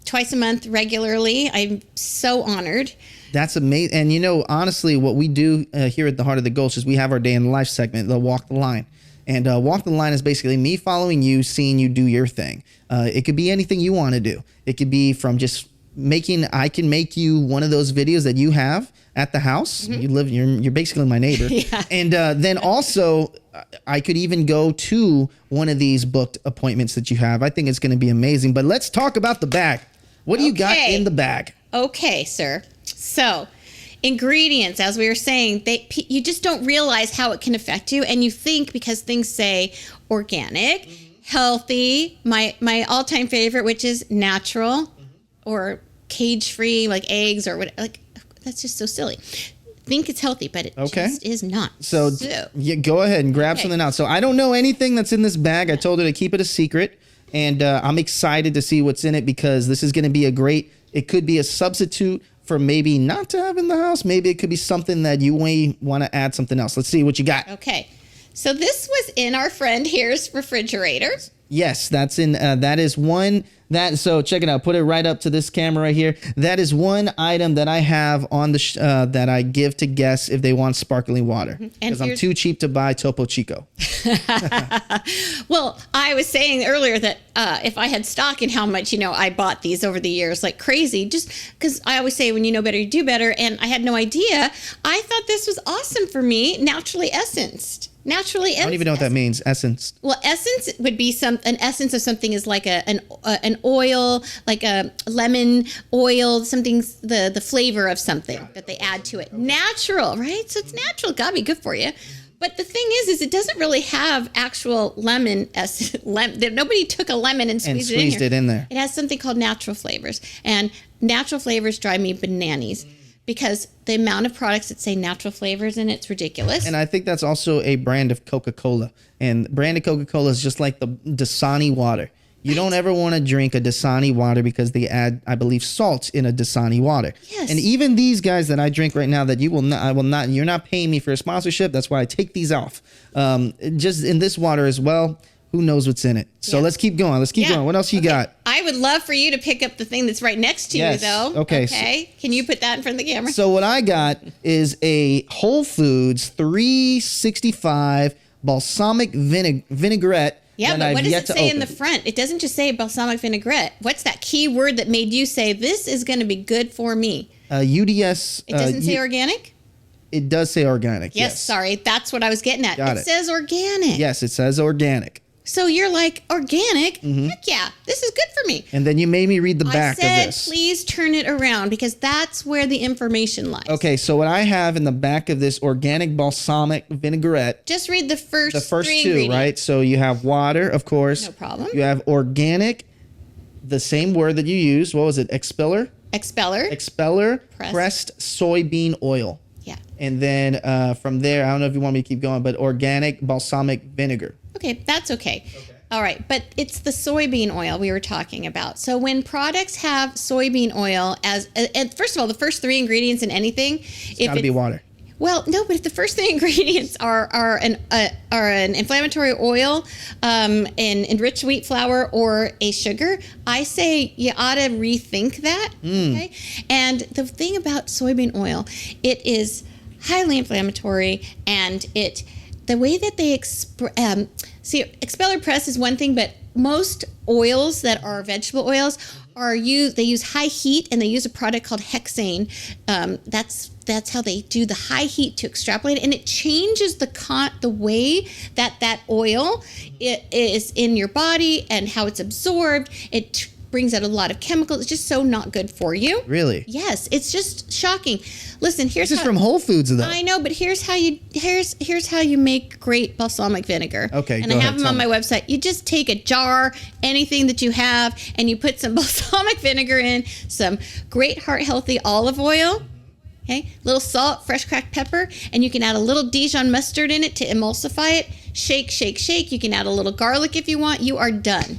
twice a month regularly. I'm so honored. That's amazing. And you know, honestly, what we do here at the Heart of the Gulch is we have our day in the life segment, the Walk the Line. And Walk the Line is basically me following you, seeing you do your thing. It could be anything you want to do. It could be from just I can make you one of those videos that you have at the house. Mm-hmm. You're basically my neighbor. Yeah. And then also I could even go to one of these booked appointments that you have. I think it's going to be amazing. But let's talk about the bag. What do you got in the bag? Okay, sir. So ingredients, as we were saying, you just don't realize how it can affect you. And you think because things say organic, healthy, my all-time favorite, which is natural, or cage-free, like eggs or what, like that's just so silly. Think it's healthy, but it just is not. So you go ahead and grab something out. So I don't know anything that's in this bag. I told her to keep it a secret, and I'm excited to see what's in it because this is going to be it could be a substitute for maybe not to have in the house. Maybe it could be something that you may want to add something else. Let's see what you got. Okay. So this was in our friend here's refrigerator. Yes, that's in, that is one so check it out. Put it right up to this camera right here. That is one item that I have on the, that I give to guests if they want sparkling water. Because I'm too cheap to buy Topo Chico. Well, I was saying earlier that if I had stock in how much, I bought these over the years like crazy, just because I always say when you know better, you do better. And I had no idea. I thought this was awesome for me. Naturally essenced. I don't even know what that means. Essence. Well, essence would be an essence of something is like an oil, like a lemon oil, something's the flavor of something that they add to it. Okay. Natural, right? So it's natural. Gotta be good for you. But the thing is it doesn't really have actual lemon essence. Nobody took a lemon and squeezed it in there. It has something called natural flavors, and natural flavors drive me bananas. Because the amount of products that say natural flavors in it's ridiculous. And I think that's also a brand of Coca-Cola. And brand of Coca-Cola is just like the Dasani water. You don't ever want to drink a Dasani water because they add, I believe, salt in a Dasani water. Yes. And even these guys that I drink right now that you're not paying me for a sponsorship. That's why I take these off. Just in this water as well. Who knows what's in it? So let's keep going. Let's keep going. What else you got? I would love for you to pick up the thing that's right next to you, though. Okay. Can you put that in front of the camera? So what I got is a Whole Foods 365 balsamic vinaigrette. Yeah, but what does it say in the front? It doesn't just say balsamic vinaigrette. What's that key word that made you say, this is going to be good for me? UDS. It doesn't say organic? It does say organic. Yes, sorry. That's what I was getting at. Got it. It says organic. Yes, it says organic. So you're like, organic? Heck yeah, this is good for me. And then you made me read the back of this. I said, please turn it around because that's where the information lies. Okay, so what I have in the back of this organic balsamic vinaigrette. Just read the first two, right? So you have water, of course. No problem. You have organic, the same word that you used. What was it? Expeller, pressed soybean oil. Yeah. And then from there, I don't know if you want me to keep going, but organic balsamic vinegar. Okay, that's okay. All right, but it's the soybean oil we were talking about. So when products have soybean oil and first of all, the first 3 ingredients in anything, it's got to be water. Well, no, but if the first 3 ingredients are an inflammatory oil, an enriched wheat flour, or a sugar, I say you ought to rethink that. Okay, and the thing about soybean oil, it is highly inflammatory, and the way that they expeller press is one thing, but most oils that are vegetable oils they use high heat, and they use a product called hexane. That's how they do the high heat to extrapolate it, and it changes the way that oil is in your body and how it's absorbed. It brings out a lot of chemicals. It's just so not good for you. Really? Yes, it's just shocking. Listen, here's This is from Whole Foods, though. I know, but here's how you make great balsamic vinegar. Okay, and I have them on my website. You just take a jar, anything that you have, and you put some balsamic vinegar in, some great heart healthy olive oil. Okay, little salt, fresh cracked pepper, and you can add a little Dijon mustard in it to emulsify it. Shake, shake, shake. You can add a little garlic if you want. You are done.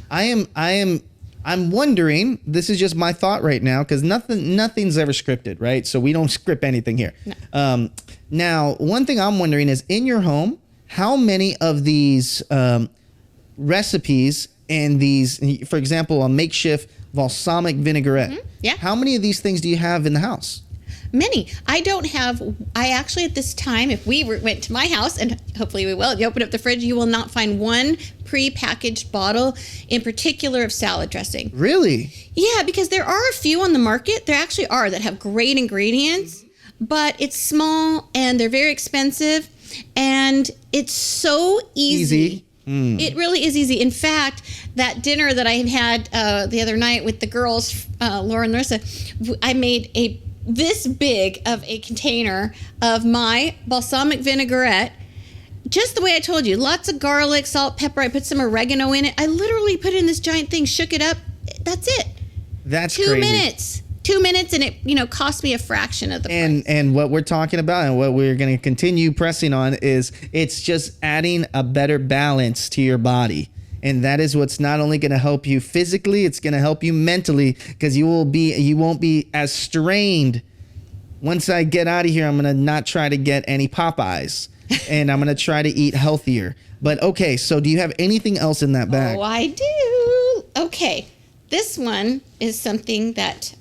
I'm wondering, this is just my thought right now, because nothing's ever scripted, right? So we don't script anything here. No. Now, one thing I'm wondering is, in your home, how many of these recipes and these, for example, a makeshift balsamic vinaigrette, Yeah. how many of these things do you have in the house? Many. I actually at this time, if we went to my house, and hopefully we will, if you open up the fridge, you will not find one pre-packaged bottle in particular of salad dressing. Really? Yeah, because there are a few on the market. There actually are that have great ingredients, but it's small and they're very expensive, and it's so easy. It really is easy. In fact, that dinner that I had the other night with the girls, Laura and Larissa, I made this big of a container of my balsamic vinaigrette, just the way I told you. Lots of garlic, salt, pepper. I put some oregano in it. I literally put it in this giant thing, shook it up. That's it. That's 2 crazy. minutes. 2 minutes, and it cost me a fraction of the price. And what we're talking about and what we're going to continue pressing on is, it's just adding a better balance to your body. And that is what's not only going to help you physically, it's going to help you mentally, because you won't be as strained. Once I get out of here, I'm going to not try to get any Popeyes, and I'm going to try to eat healthier. But okay, so do you have anything else in that bag? Oh, I do. Okay. This one is something that...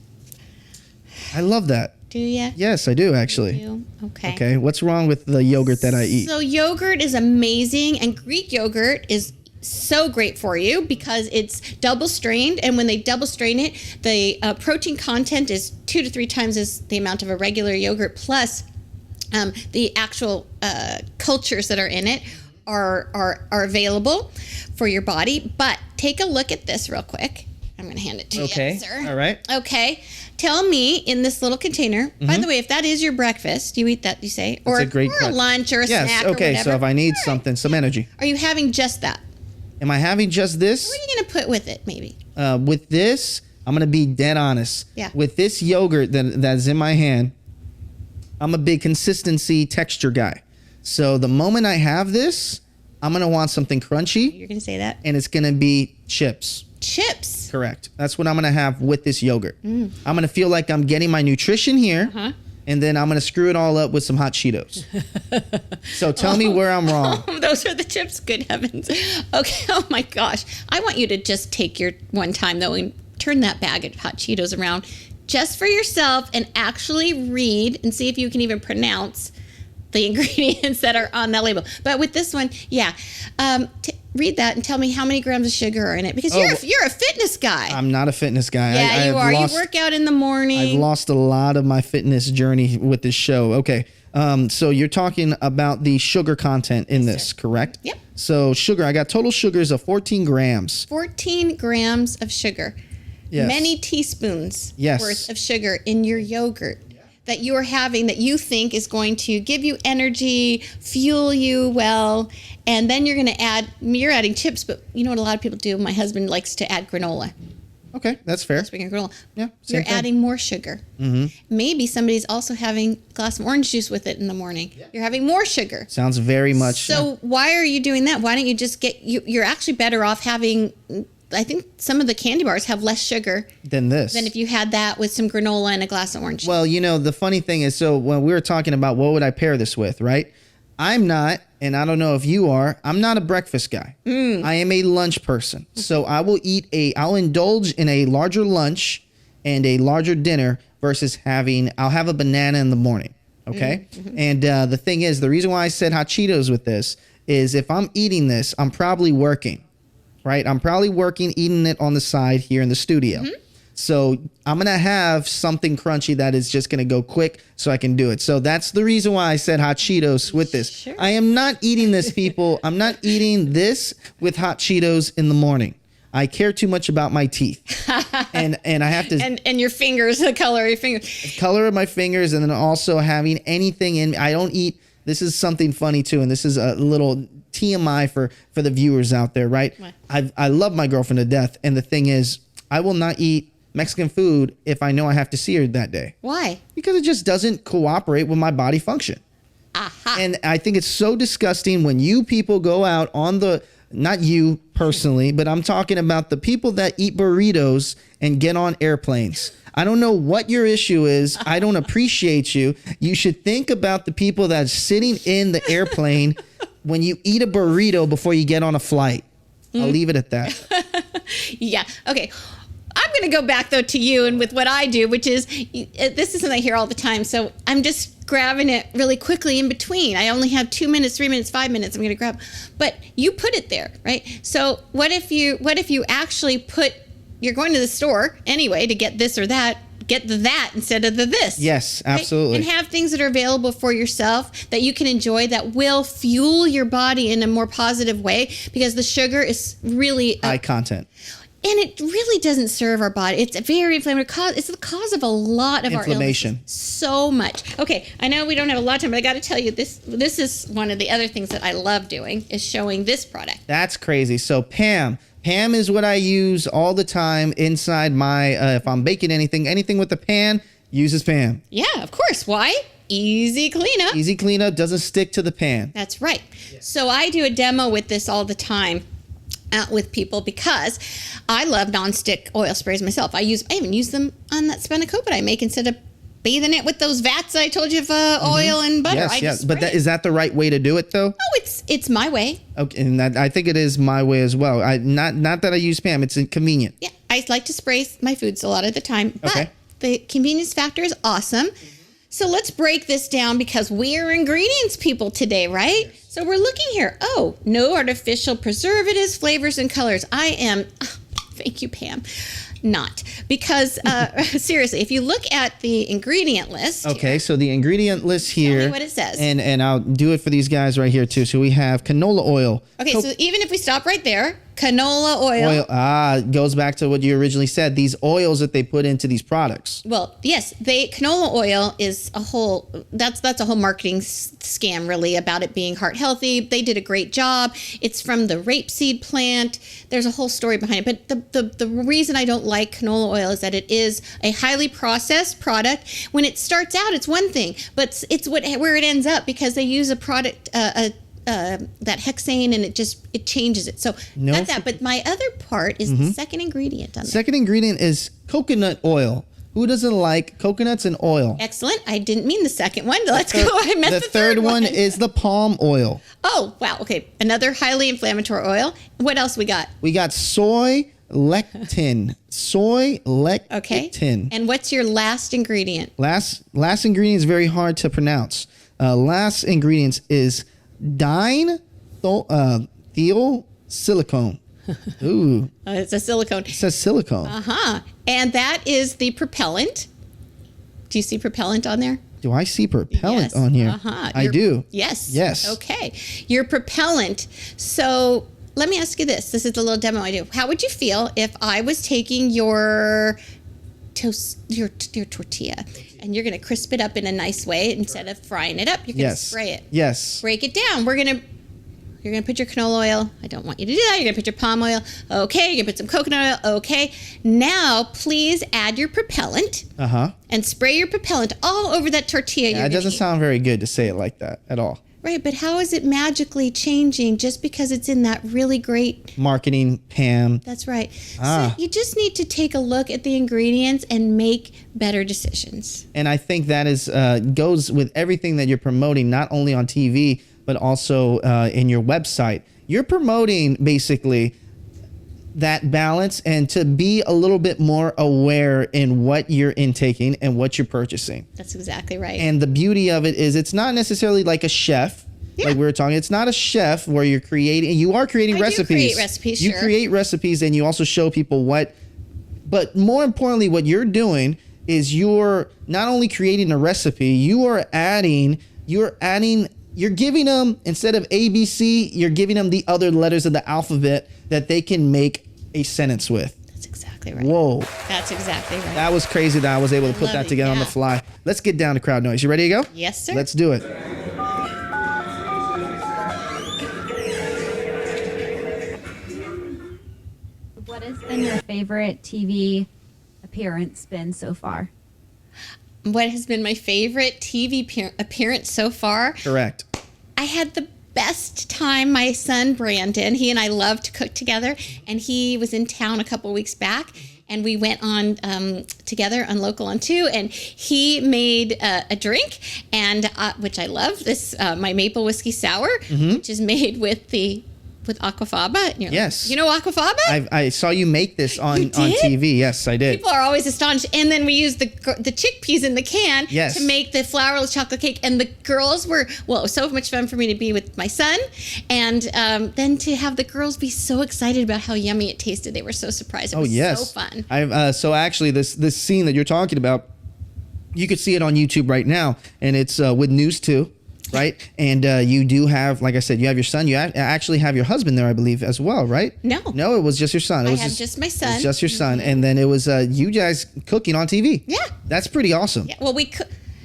I love that. Do you? Yes, I do, actually. You do? Okay. Okay, what's wrong with the yogurt that I eat? So yogurt is amazing, and Greek yogurt is so great for you because it's double strained, and when they double strain it, the protein content is 2 to 3 times as the amount of a regular yogurt, plus the actual cultures that are in it are available for your body. But take a look at this real quick. I'm going to hand it to Okay. you, sir. All right. Okay. Tell me, in this little container, by the way, if that is your breakfast, you eat that, you say, or, a great or a lunch or a Yes, snack or okay, whatever. so if I need All right. something, some energy. Are you having just that? Am I having just this? What are you going to put with it, maybe? With this, I'm going to be dead honest. Yeah. With this yogurt that's in my hand, I'm a big consistency texture guy. So the moment I have this, I'm going to want something crunchy, You're going to say that? and it's going to be chips. Chips. Correct. That's what I'm going to have with this yogurt. I'm going to feel like I'm getting my nutrition here, and then I'm going to screw it all up with some hot Cheetos. So tell me where I'm wrong. Those are the chips, good heavens. Okay, oh my gosh. I want you to just take your one time, though, and turn that bag of hot Cheetos around just for yourself and actually read and see if you can even pronounce the ingredients that are on that label. But with this one, yeah. Read that and tell me how many grams of sugar are in it, because you're a fitness guy. I'm not a fitness guy. Yeah, you are. You work out in the morning. I've lost a lot of my fitness journey with this show. Okay. So you're talking about the sugar content in this, correct? Yep. So sugar, I got total sugars of 14 grams. 14 grams of sugar. Yes. Many teaspoons Yes. worth of sugar in your yogurt that you are having, that you think is going to give you energy, fuel you well, and then you're adding chips, but you know what a lot of people do? My husband likes to add granola. Okay, that's fair. Speaking of granola, Yeah, same you're thing. adding more sugar. Maybe somebody's also having a glass of orange juice with it in the morning. You're having more sugar. Sounds very much. So why are you doing that? Why don't you just you're actually better off having, I think some of the candy bars have less sugar than this. than if you had that with some granola and a glass of orange juice. Well, the funny thing is, so when we were talking about what would I pair this with, right? I'm not, and I don't know if you are, I'm not a breakfast guy. I am a lunch person. So I'll indulge in a larger lunch and a larger dinner versus I'll have a banana in the morning. Okay. And the thing is, the reason why I said hot Cheetos with this is, if I'm eating this, I'm probably working, right? I'm probably working, eating it on the side here in the studio. So I'm going to have something crunchy that is just going to go quick so I can do it. So that's the reason why I said hot Cheetos with this. Sure. I am not eating this, people. I'm not eating this with hot Cheetos in the morning. I care too much about my teeth. and I have to and your fingers, the color of your fingers. Color of my fingers, and then also having anything in. I don't eat. This is something funny too, and this is a little TMI for the viewers out there, right? What? I love my girlfriend to death, and the thing is, I will not eat Mexican food if I know I have to see her that day. Why? Because it just doesn't cooperate with my body function. Aha. And I think it's so disgusting when you people go out on the, not you personally, but I'm talking about the people that eat burritos and get on airplanes. I don't know what your issue is. I don't appreciate you. You should think about the people that's sitting in the airplane when you eat a burrito before you get on a flight. I'll leave it at that. Yeah. Okay. I'm going to go back though to you and with what I do, which is this is something I hear all the time. So I'm just grabbing it really quickly in between. I only have 2 minutes, 3 minutes, 5 minutes. I'm going to grab, but you put it there, right? So what if you actually put, you're going to the store anyway to get this or that, get the that instead of the this. Yes, absolutely. Right? And have things that are available for yourself that you can enjoy that will fuel your body in a more positive way, because the sugar is really high content. And it really doesn't serve our body. It's very inflammatory. It's the cause of a lot of inflammation. Our illnesses. So much. Okay, I know we don't have a lot of time, but I got to tell you, this is one of the other things that I love doing, is showing this product. That's crazy. So Pam is what I use all the time inside my, if I'm baking anything with the pan, uses Pam. Yeah, of course. Why? Easy cleanup. Easy cleanup, doesn't stick to the pan. That's right. Yeah. So I do a demo with this all the time out with people because I love nonstick oil sprays myself. I even use them on that spanakopita I make instead of bathing it with those vats I told you of oil and butter. Yes. But is that the right way to do it though? Oh, it's my way. Okay, and I think it is my way as well. Not that I use Pam. It's inconvenient. Yeah, I like to spray my foods a lot of the time, but the convenience factor is awesome. So let's break this down because we're ingredients people today, right? Yes. So we're looking here. Oh, no artificial preservatives, flavors, and colors. I am, thank you, Pam, not. Because seriously, if you look at the ingredient list. Okay, so the ingredient list here. Tell me what it says. And I'll do it for these guys right here too. So we have canola oil. Okay, so even if we stop right there, canola oil. Goes back to what you originally said, these oils that they put into these products. Well, yes, canola oil is a whole, that's a whole marketing scam really about it being heart healthy. They did a great job. It's from the rapeseed plant. There's a whole story behind it. But the reason I don't like canola oil is that it is a highly processed product. When it starts out, it's one thing, but it's where it ends up because they use a product, that hexane, and it changes it. So not that, but my other part is the second ingredient on there. Second ingredient is coconut oil. Who doesn't like coconuts and oil? Excellent. I didn't mean the second one. Let's go. I meant the third one is the palm oil. Oh, wow. Okay. Another highly inflammatory oil. What else we got? We got soy lectin. Okay. And what's your last ingredient? Last ingredient is very hard to pronounce. Last ingredient is thiol silicone. Ooh. It's a silicone. It says silicone. And that is the propellant. Do you see propellant on there? Do I see propellant on here? I do. Yes. Okay. Your propellant. So let me ask you this. This is the little demo I do. How would you feel if I was taking your tortilla and you're going to crisp it up in a nice way instead of frying it up? You're going to spray it. Yes. Break it down. You're going to put your canola oil. I don't want you to do that. You're going to put your palm oil. Okay. You're going to put some coconut oil. Okay. Now, please add your propellant. And spray your propellant all over that tortilla. Yeah, it doesn't sound very good to say it like that at all. Right. But how is it magically changing just because it's in that really great marketing, Pam? That's right. So you just need to take a look at the ingredients and make better decisions. And I think that is goes with everything that you're promoting, not only on TV, but also in your website. You're promoting basically that balance and to be a little bit more aware in what you're intaking and what you're purchasing. That's exactly right. And the beauty of it is it's not necessarily like a chef. Like we were talking, it's not a chef where you are creating recipes. Do create recipes, you create recipes and you also show people but more importantly, what you're doing is you're not only creating a recipe, you're giving them, instead of ABC, you're giving them the other letters of the alphabet that they can make a sentence with. That's exactly right. Whoa. That's exactly right. That was crazy that I was able to put love that it, together on the yeah. fly. Let's get down to crowd noise. You ready to go? Yes, sir. Let's do it. What has been your favorite TV appearance been so far? What has been my favorite TV appearance so far? Correct. I had the best time. My son Brandon, he and I love to cook together, and he was in town a couple weeks back, and we went on together on Local on 2, and he made a drink, and which I love. This my maple whiskey sour, which is made with aquafaba. Yes. You know aquafaba? I saw you make this on did? TV. Yes, I did. People are always astonished. And then we used the chickpeas in the can Yes. to make the flourless chocolate cake. And the girls were, well, it was so much fun for me to be with my son. And then to have the girls be so excited about how yummy it tasted. They were so surprised. It was so fun. So actually, this scene that you're talking about, you could see it on YouTube right now. And it's with News 2. Right. And you do have, like I said, you have your son. You actually have your husband there, I believe, as well. Right. No, it was just your son. I had just my son. It was just your son. And then it was you guys cooking on TV. Yeah. That's pretty awesome. Yeah. Well,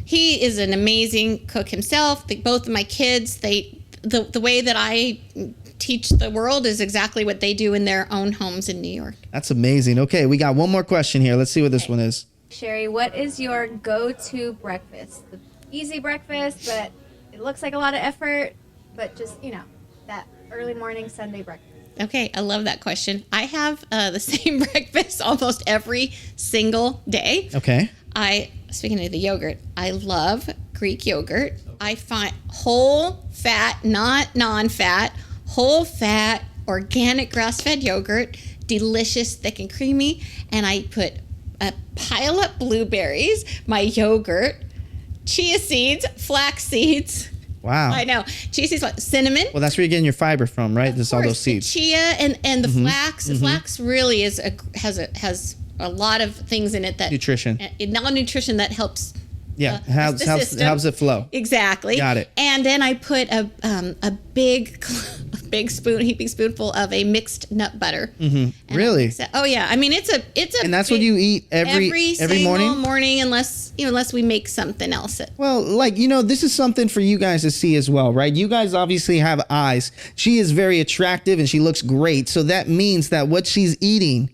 he is an amazing cook himself. Both of my kids, the way that I teach the world is exactly what they do in their own homes in New York. That's amazing. Okay. We got one more question here. Let's see what this one is. Sherri, what is your go-to breakfast? The easy breakfast, but it looks like a lot of effort, but just, that early morning Sunday breakfast. Okay, I love that question. I have the same breakfast almost every single day. Okay. Speaking of the yogurt, I love Greek yogurt. I find whole fat, not non-fat, whole fat, organic grass-fed yogurt, delicious, thick and creamy. And I put a pile up blueberries, my yogurt, chia seeds, flax seeds. Wow. I know. Chia seeds, cinnamon. Well, that's where you're getting your fiber from, right? Just all those The seeds. chia and the flax. The flax really has a lot of things in it that Nutrition. Non-nutrition that helps. Yeah, the system. helps it flow. Exactly. Got it. And then I put a big heaping spoonful of a mixed nut butter. Mm-hmm. Really? Oh yeah. I mean, it's a. And that's what you eat every single morning, unless we make something else. Well, this is something for you guys to see as well, right? You guys obviously have eyes. She is very attractive and she looks great. So that means that what she's eating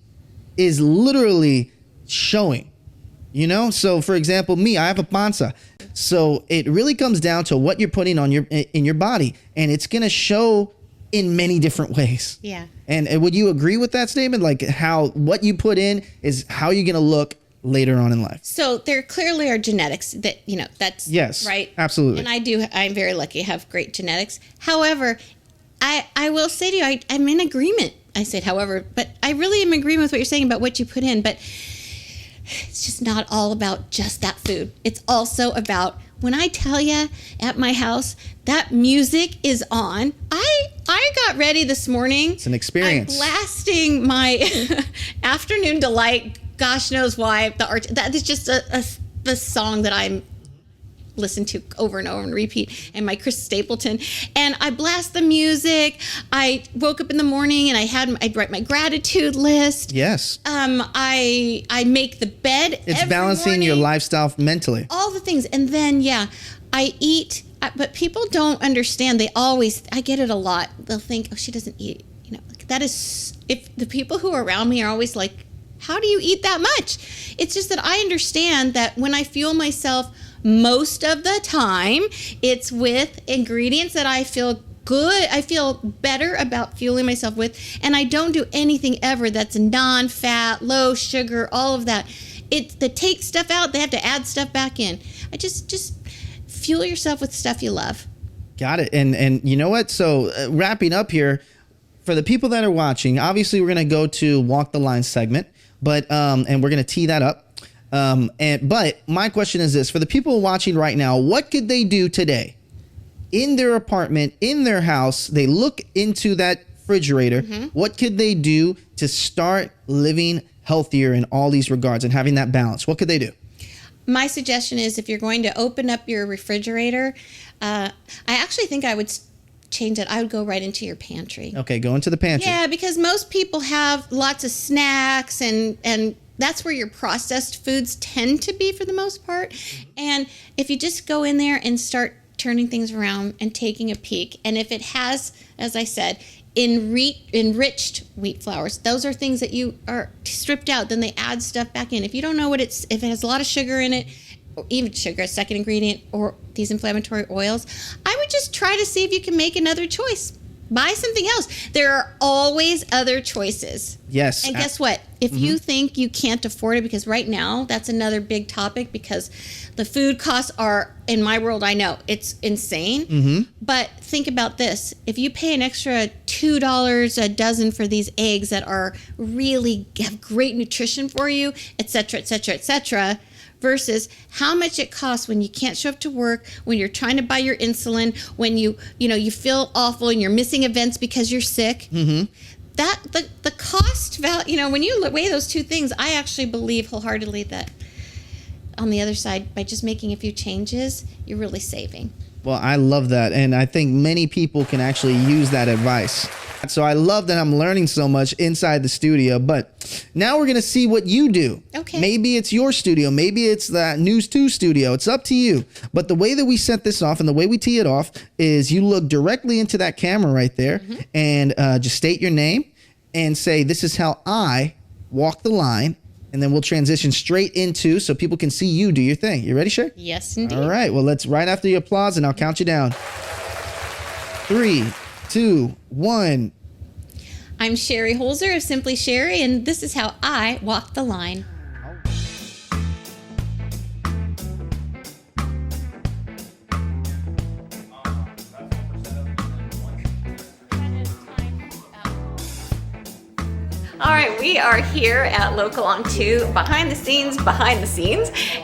is literally showing. So for example, me, I have a panza. So it really comes down to what you're putting on in your body, and it's going to show in many different ways. Yeah. And would you agree with that statement? Like what you put in is how you're going to look later on in life. So there clearly are genetics that, that's yes, right. Absolutely. And I'm very lucky to have great genetics. However, I will say to you, I'm in agreement. I said, however, but I really am in agreement with what you're saying about what you put in, but it's just not all about just that food. It's also about, when I tell you at my house that music is on, I got ready this morning. It's an experience. I'm blasting my Afternoon Delight. Gosh knows why. That is just the song that I'm listen to over and over and repeat, and my Chris Stapleton, and I blast the music. I woke up in the morning and I'd write my gratitude list. Yes. I make the bed. It's every balancing morning, your lifestyle mentally. all the things, and then I eat. But people don't understand. I get it a lot. They'll think, oh, she doesn't eat. That is, if the people who are around me are always like, how do you eat that much? It's just that I understand that when I fuel myself most of the time, it's with ingredients that I feel good. I feel better about fueling myself with, and I don't do anything ever that's non-fat, low sugar, all of that. They take stuff out, they have to add stuff back in. I just fuel yourself with stuff you love. Got it. And you know what? So wrapping up here, for the people that are watching, obviously we're going to go to Walk the Line segment, but and we're going to tee that up. But my question is this: for the people watching right now, what could they do today in their apartment, in their house? They look into that refrigerator. Mm-hmm. What could they do to start living healthier in all these regards and having that balance? What could they do? My suggestion is, if you're going to open up your refrigerator, I actually think I would change it. I would go right into your pantry. Okay, go into the pantry. Yeah, because most people have lots of snacks and that's where your processed foods tend to be for the most part. And if you just go in there and start turning things around and taking a peek, and if it has, as I said, enriched wheat flours, those are things that you are stripped out, then they add stuff back in. If you don't know if it has a lot of sugar in it, or even sugar, a second ingredient, or these inflammatory oils, I would just try to see if you can make another choice. Buy something else. There are always other choices. Yes. And guess what? If you think you can't afford it, because right now that's another big topic, because the food costs are, in my world, I know it's insane. But think about this. If you pay an extra $2 a dozen for these eggs that are really have great nutrition for you, et cetera, et cetera, et cetera, versus how much it costs when you can't show up to work, when you're trying to buy your insulin, when you feel awful and you're missing events because you're sick. That the cost value, when you weigh those two things, I actually believe wholeheartedly that on the other side, by just making a few changes, you're really saving. Well, I love that. And I think many people can actually use that advice. So I love that I'm learning so much inside the studio. But now we're going to see what you do. Okay. Maybe it's your studio. Maybe it's that News 2 studio. It's up to you. But the way that we set this off and the way we tee it off is you look directly into that camera right there and just state your name and say, this is how I walk the line. And then we'll transition straight into so people can see you do your thing. You ready, Sherri? Yes, indeed. All right. Well, let's right after the applause, and I'll count you down. 3, 2, 1. I'm Sherri Holzer of Simply Sherri, and this is how I walk the line. All right, we are here at Local on 2, behind the scenes,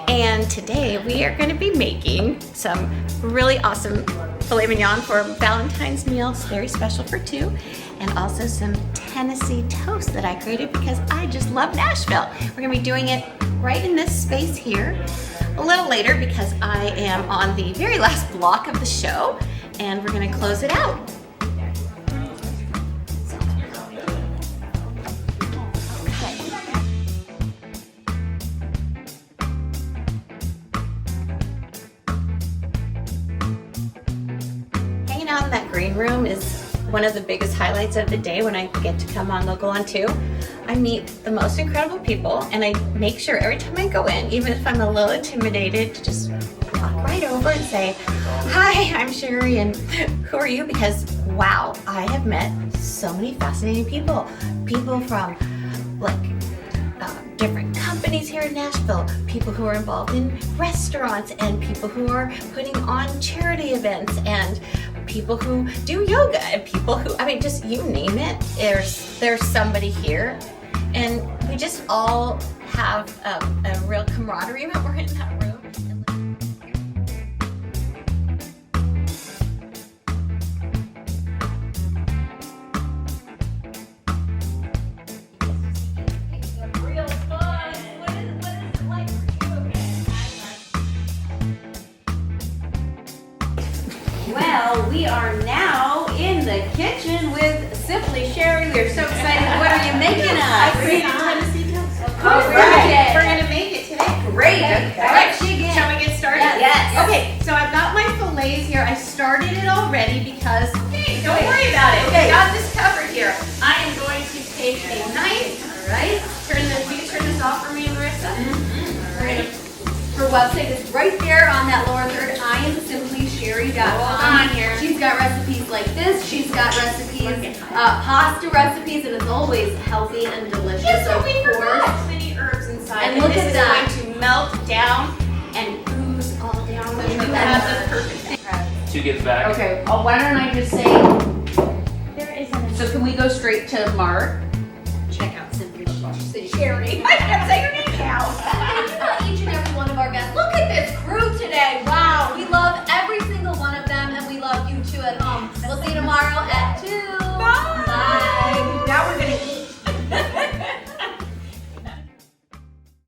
and today we are going to be making some really awesome filet mignon for Valentine's meal. It's very special for 2, and also some Tennessee toast that I created because I just love Nashville. We're going to be doing it right in this space here a little later because I am on the very last block of the show, and we're going to close it out. Out in that green room is one of the biggest highlights of the day when I get to come on Local on 2. I meet the most incredible people, and I make sure every time I go in, even if I'm a little intimidated, to just walk right over and say, hi, I'm Sherri, and who are you? Because wow, I have met so many fascinating people from different companies here in Nashville, people who are involved in restaurants, and people who are putting on charity events, and people who do yoga, and people who, just you name it, there's somebody here. And we just all have a real camaraderie when we're in that room. Well, we are now in the kitchen with Simply Sherri. We are so excited. What are you making us? I created Tennessee toast. All right. We're going to make it today. Great. All right, shall we get started? Yes. Okay, so I've got my fillets here. I started it already because, hey, don't worry about it. Okay. We got this covered here. I am going to take a knife. All right. Will you turn this off for me, Marissa? All right. Her website is right there on that lower third. IamSimplySherri.com. Here. She's got recipes like this. She's got recipes, pasta recipes, and it's always healthy and delicious. Yes, of so we course. forgot many herbs inside. And look this at is that. going to melt down and ooze all down. So you have the perfect thing. 2 gets back. Okay. Why don't I just say? There isn't. So can we go straight to Mark?